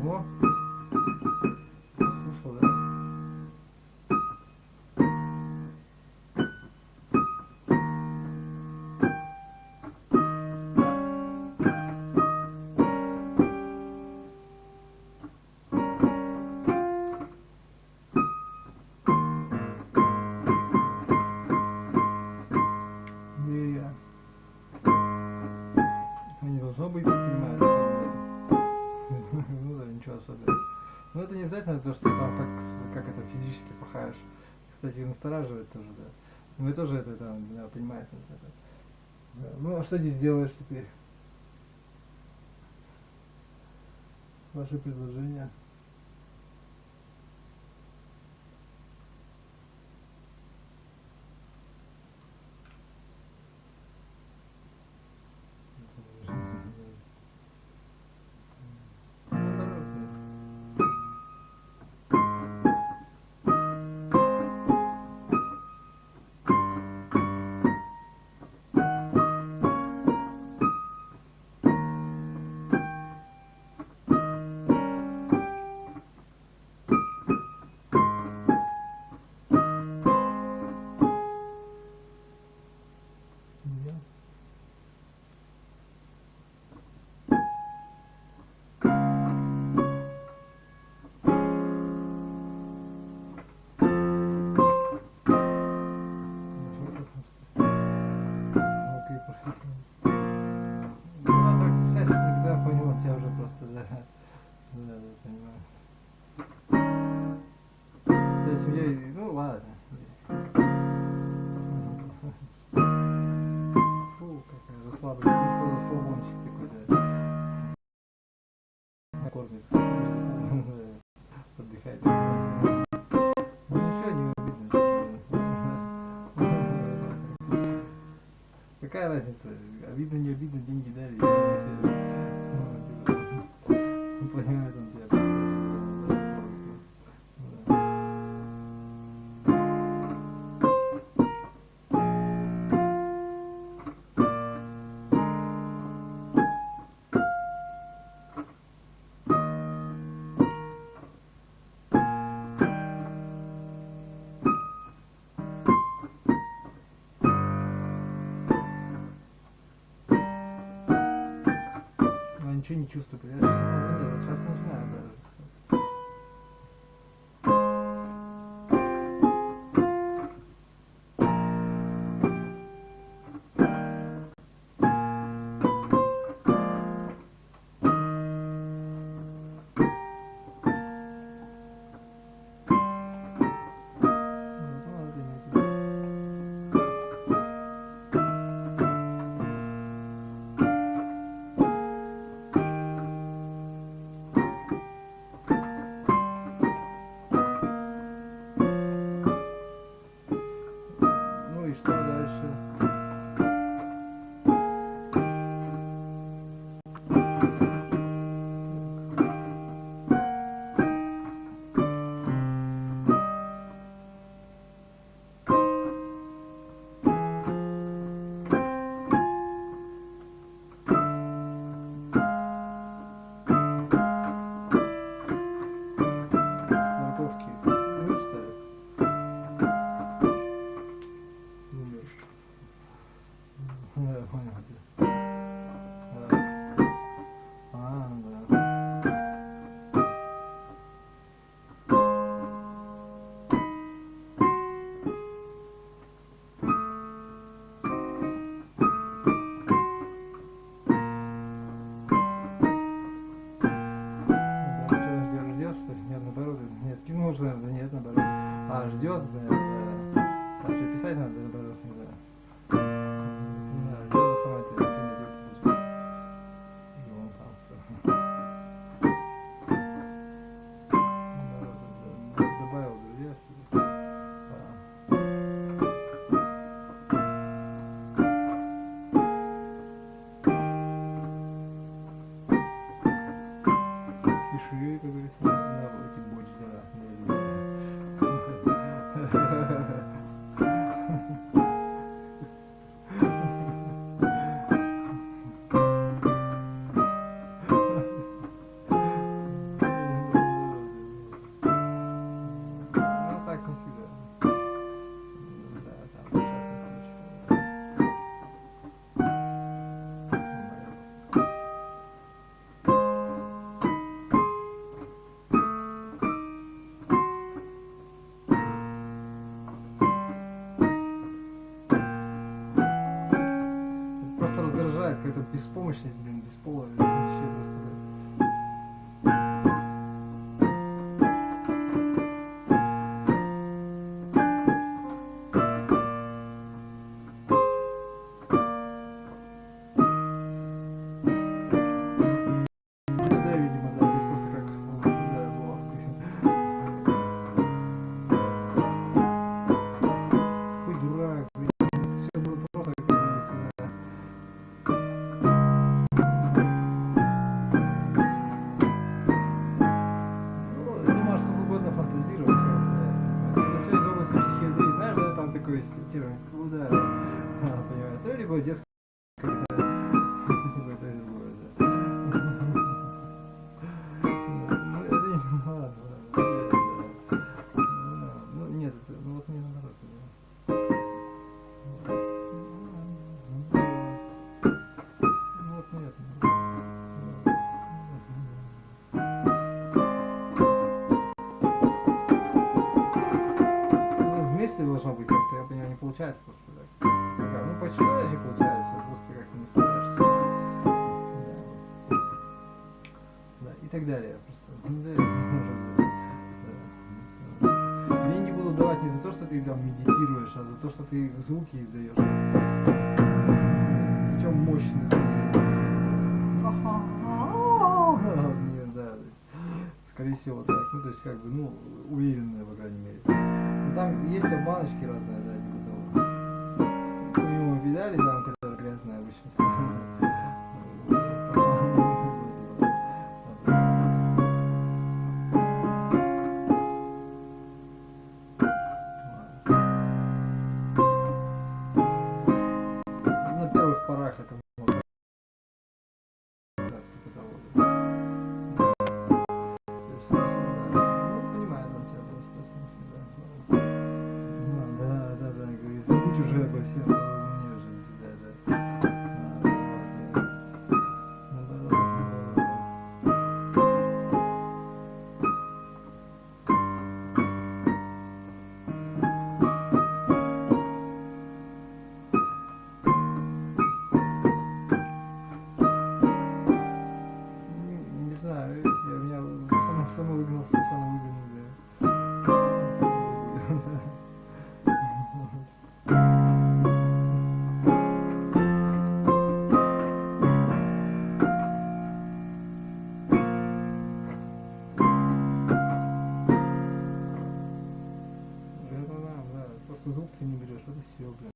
О, слышал, да? Ну это не обязательно то, что там как это физически пахаешь. Кстати, настораживает тоже, да. Вы тоже это там, да, понимаете. Вот это. Да. Ну а что здесь делаешь теперь? Ваши предложения. Ну ладно. Фу, какая расслабленная, расслабончик такой, да. Аккорды. Отдыхать. Ну ничего, не обидно. Какая разница? Обидно, не обидно, деньги дали. Понимаете, он тебя. Ничего не чувствую, понимаешь? Ну, нет, сейчас начинаю даже. наоборот, нет, кинул, что да нет, наоборот. А, ждет, да. А что писать надо, наоборот, да. Да, ждет сама это, ничего не идет. И вон там все. Добавил друзья. Пиши, как говорится, на эти бочки, да. Какая-то беспомощность, блин, бесполая. Да, видимо, да, здесь просто как да, было. Какой дурак, блин. Все было просто как говорится, да. Да, понимаешь, ну, либо детская какая-то, либо это другое, да. Ну, это не ладно, ну, нет, это, ну, вот мне наоборот, ну, вот нет, ну, вместе должно быть как-то, я понимаю, не получается просто так. Ну, почти даже получается, просто как-то не стараешься. Да, и так далее. Просто, да. Деньги будут давать не за то, что ты там медитируешь, а за то, что ты звуки издаешь. Причем мощные звуки. Нет, да. Скорее всего так. Ну, то есть, как бы, ну, уверенные, по крайней мере. Но там есть обманочки разные, да, типа того. Видали там, которые грязные обычно? На первых порах это много. Типа того. Ну, понимаю, там тебя просто, да, говорит, забудь уже обо всем. Самовыгнался, да. Просто звук ты не берешь, вот и все, блин.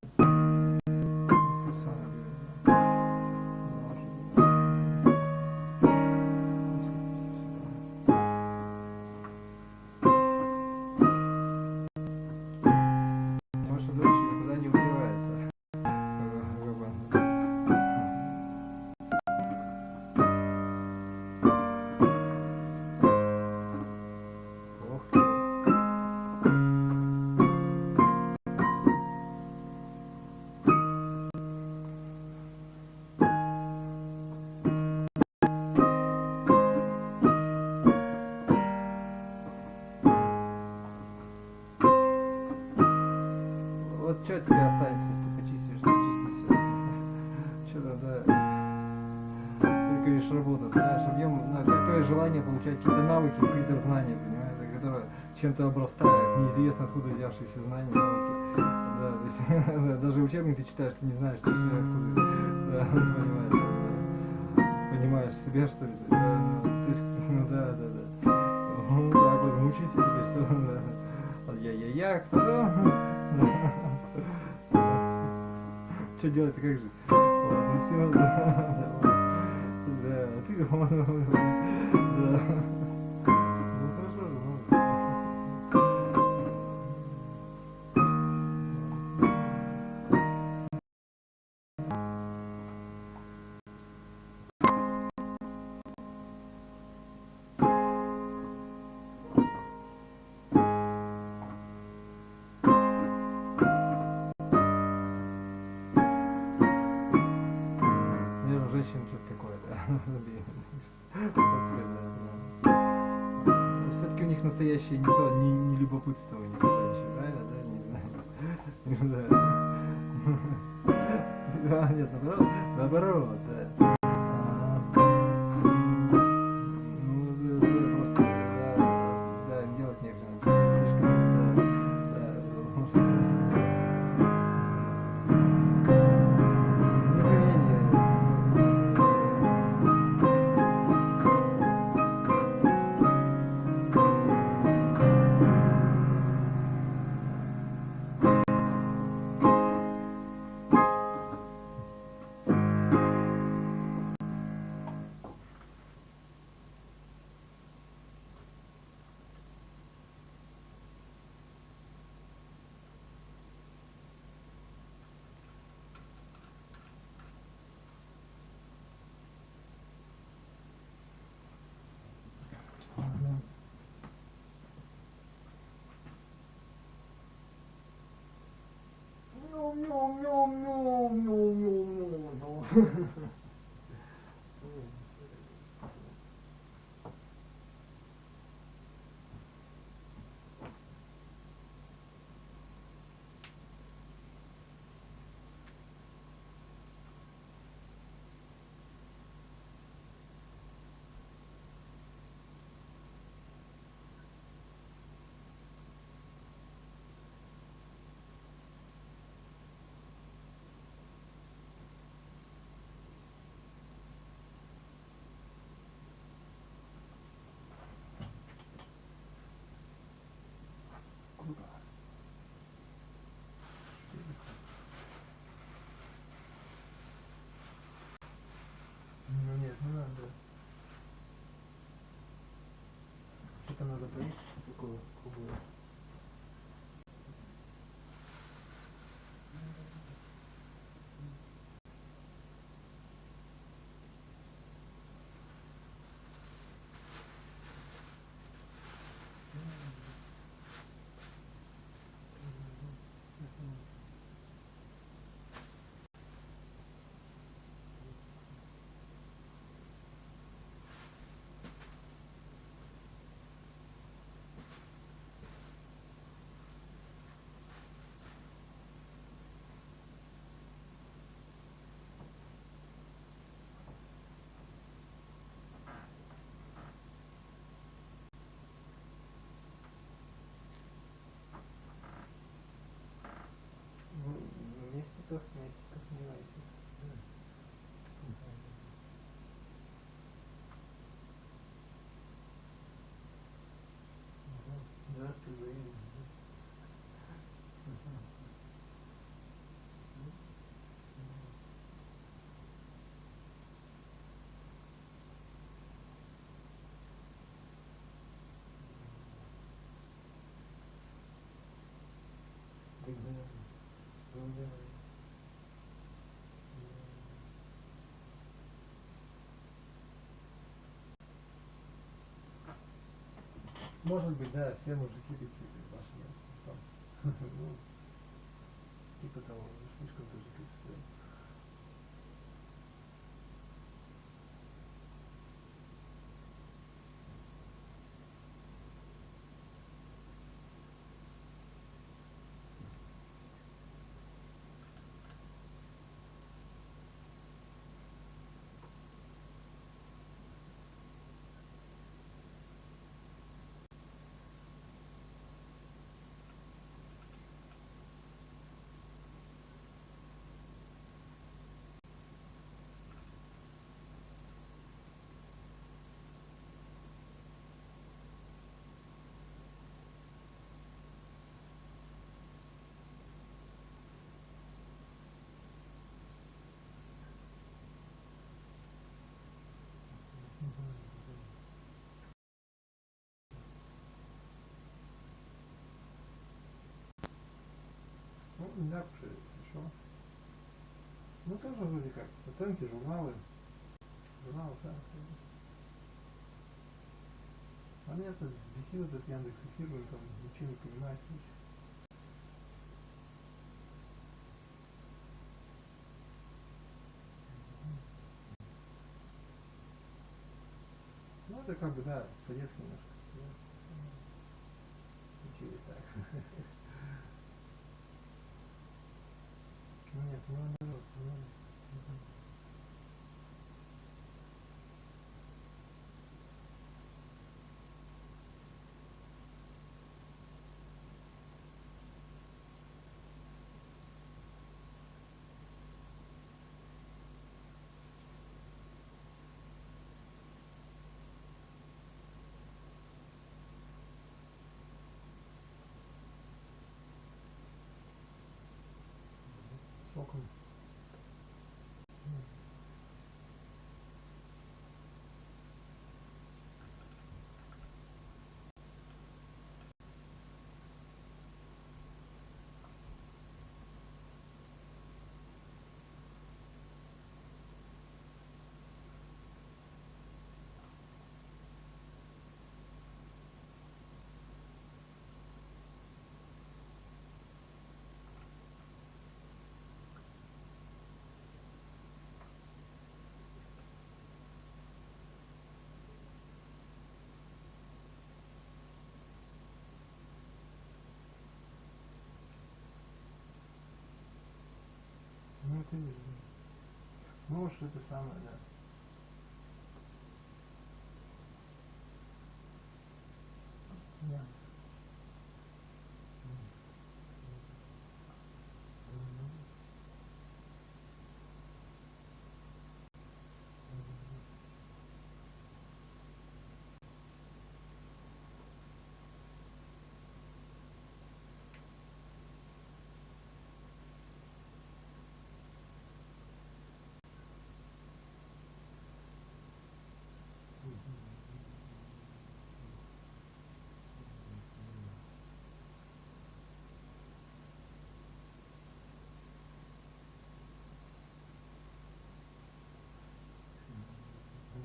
Вот что тебе останется, если ты почистишь, расчистить все? Что-то, да. Ты говоришь, работа, понимаешь, объем, твое желание получать какие-то навыки, какие-то знания, понимаешь, чем-то обрастает, неизвестно откуда взявшиеся знания, науки. Да, то есть, даже учебник ты читаешь, ты не знаешь, что все откуда, да, понимаешь, понимаешь себя, что ли, то есть, ну да, вот так вот мучайся теперь, все, да. Я кто что делать-то, как же? Вот, ну все, да, ты, да. Ну хорошо же, ну. Наверное, женщина что-то такое, да. Все-таки у них настоящее не то, не любопытствование у женщин, правильно, да, не знаю. Да. Нет, наоборот, да. Ну, просто, да, делать некоторым слишком, да, Ну нет, не надо. Что-то надо поесть такое круглое. Местиков, не нравится. Здравствуй, Гуbaev. Может быть, да, все мужики такие ваши, там, ну, типа того, слишком тоже представляю. Да, хорошо. Ну тоже вроде как. Оценки, журналы. Журналы, да. А меня это взбесил этот Яндекс эфир, он там ничего не понимает. Ну это как бы, да, по-детски немножко. Учили так. Нет, ну наоборот, соком. Ну это вижу. Ну уж это самое, да. Да.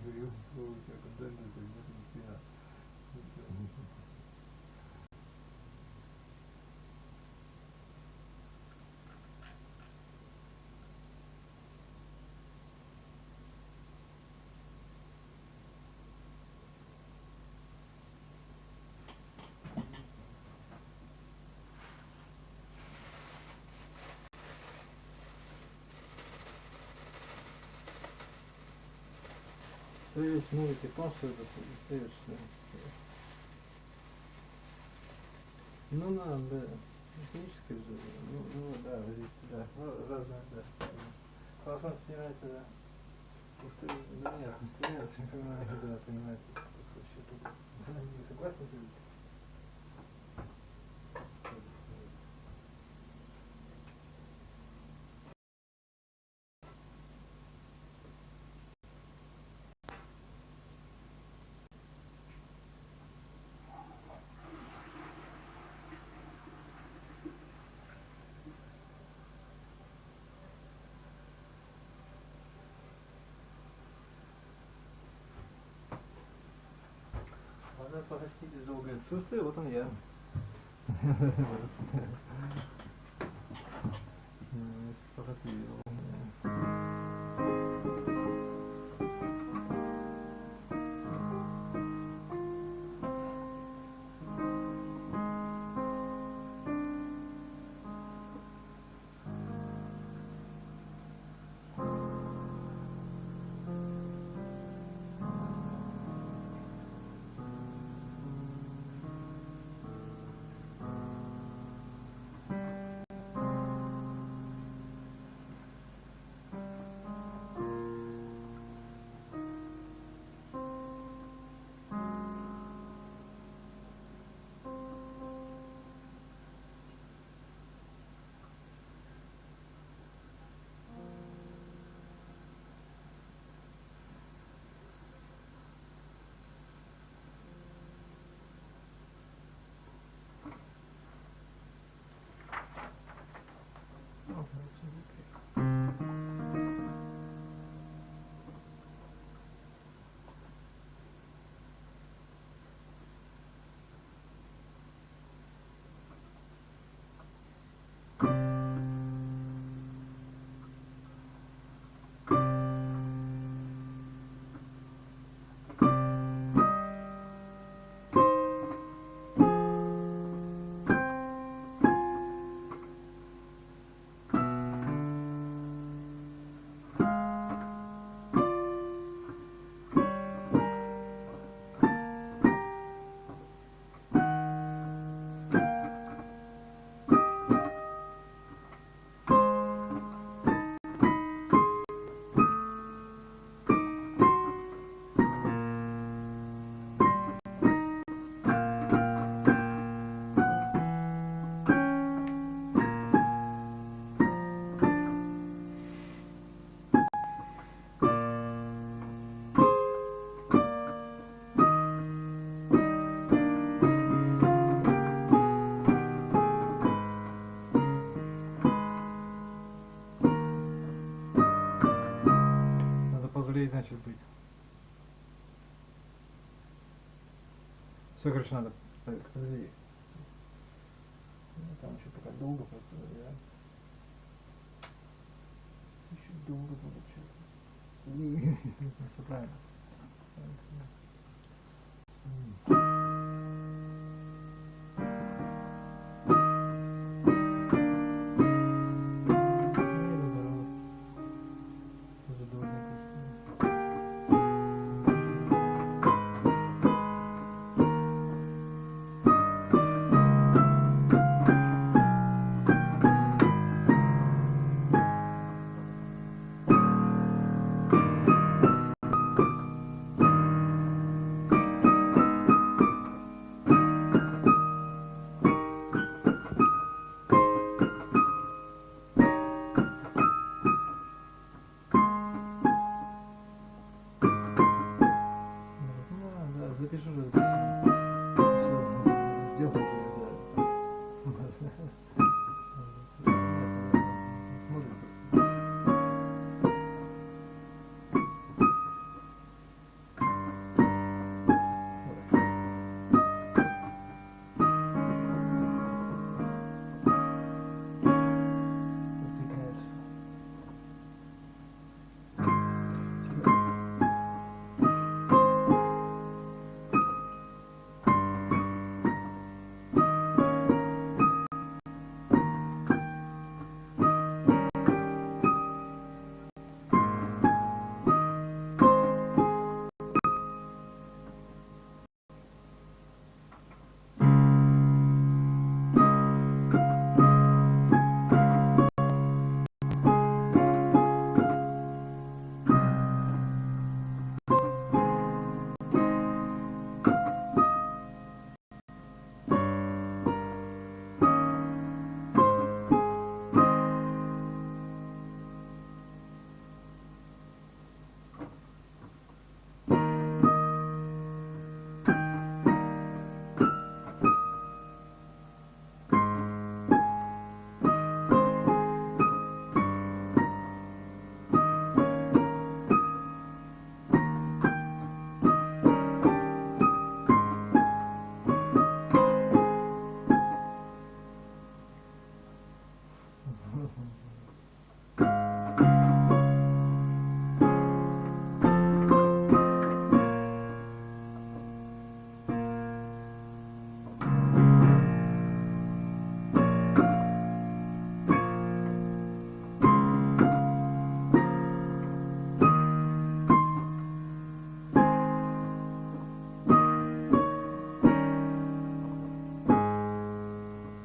Говорил, что у тебя контентный предмет не фига. То есть мультик, что это стоишь, что ну надо, да. Техническое же, ну да, здесь, да. Ну, разное, да. Классно, мне нравится, да. Ух ты, да нет, инструмент, не понимаю, да, понимаете, вообще тут. Не согласен ты? Ладно, простите долгое отсутствие, вот он я. Спохотливил. Значит быть. Все, короче, надо. Подожди. Там еще пока долго просто, да? Еще долго получается. Все правильно.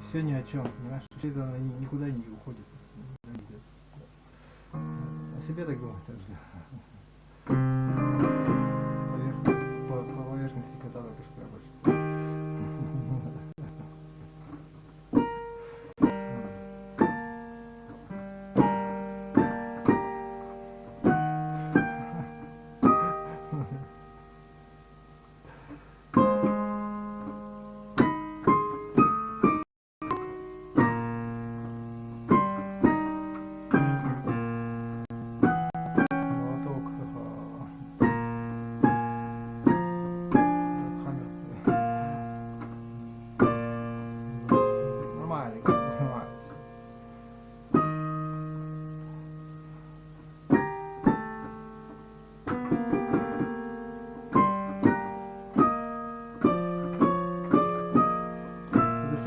Все ни о чем, понимаешь? Это она никуда не уходит. О себе так думать тоже. По поверхности кота только что рабочий.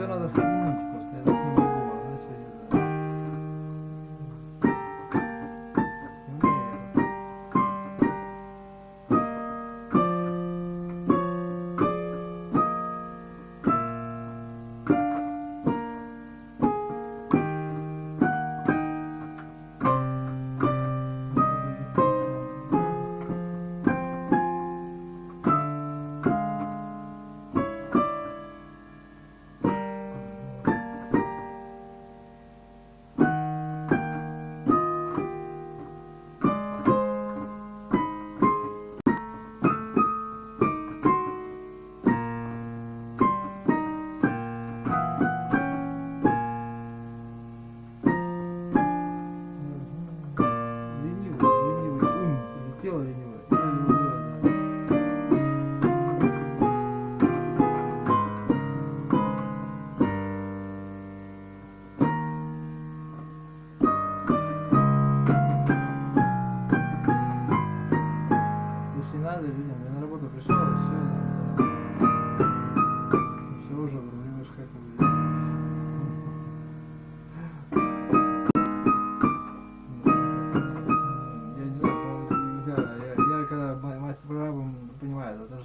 все надо соединить просто, я так не могу, она все не умею.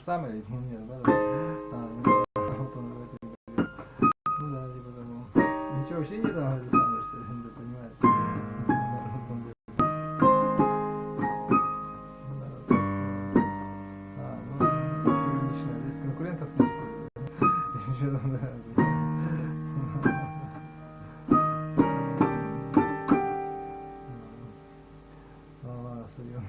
Самое, нет, да, вот он в этой игре. Ну да, типа того. Ничего вообще не там это самое, что ли, ты понимаешь? Ну, сегодняшнее, здесь конкурентов нет, что ли? Еще там, да. Ну ладно, сойдем.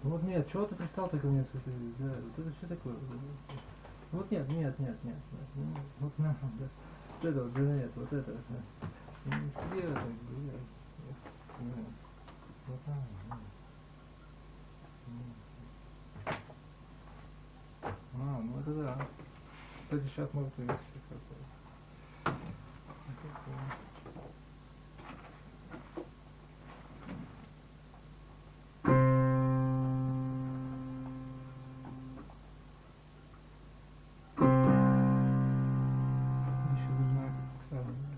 Вот нет, чего ты пристал так ко мне с этой, да, вот это что такое? Вот нет, вот на, да. Вот это вот, да нет, вот это вот, да. Не слева так, блядь. Вот так, да. Ну это да. Кстати, сейчас может и легче как-то. Еще даже знаю, как ставить.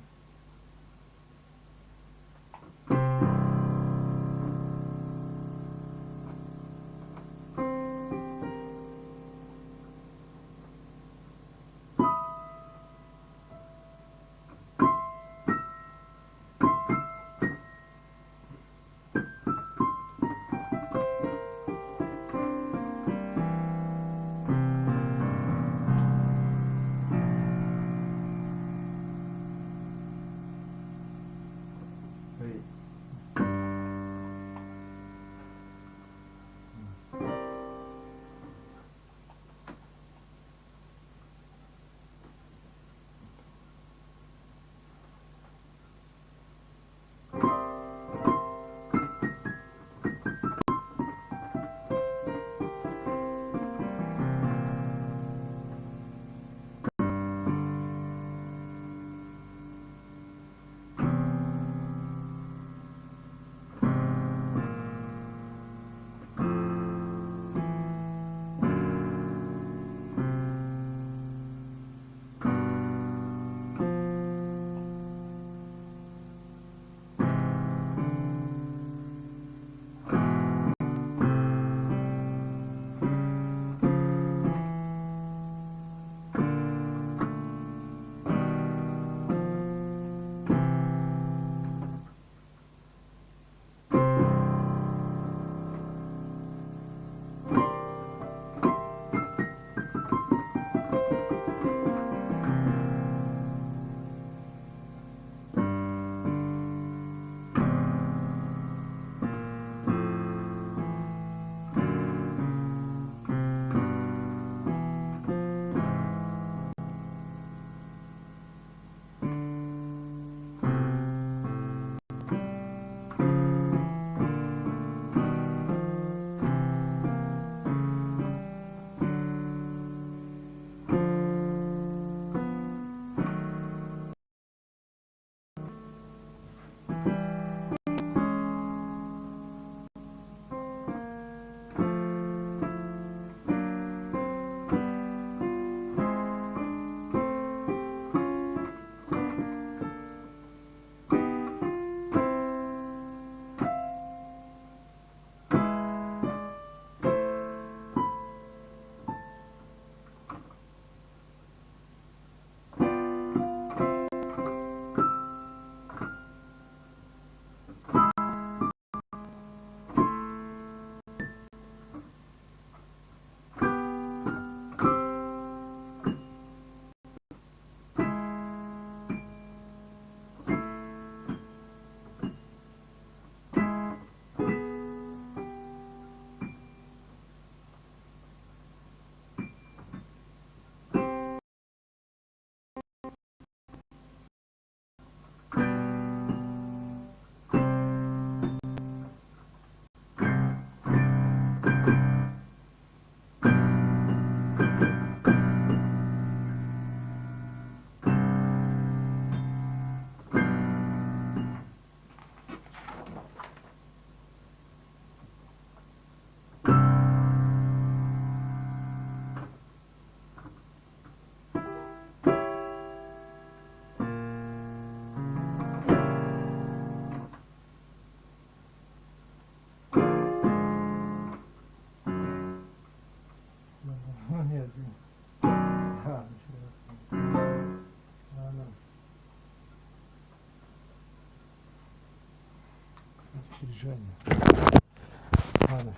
Ладно,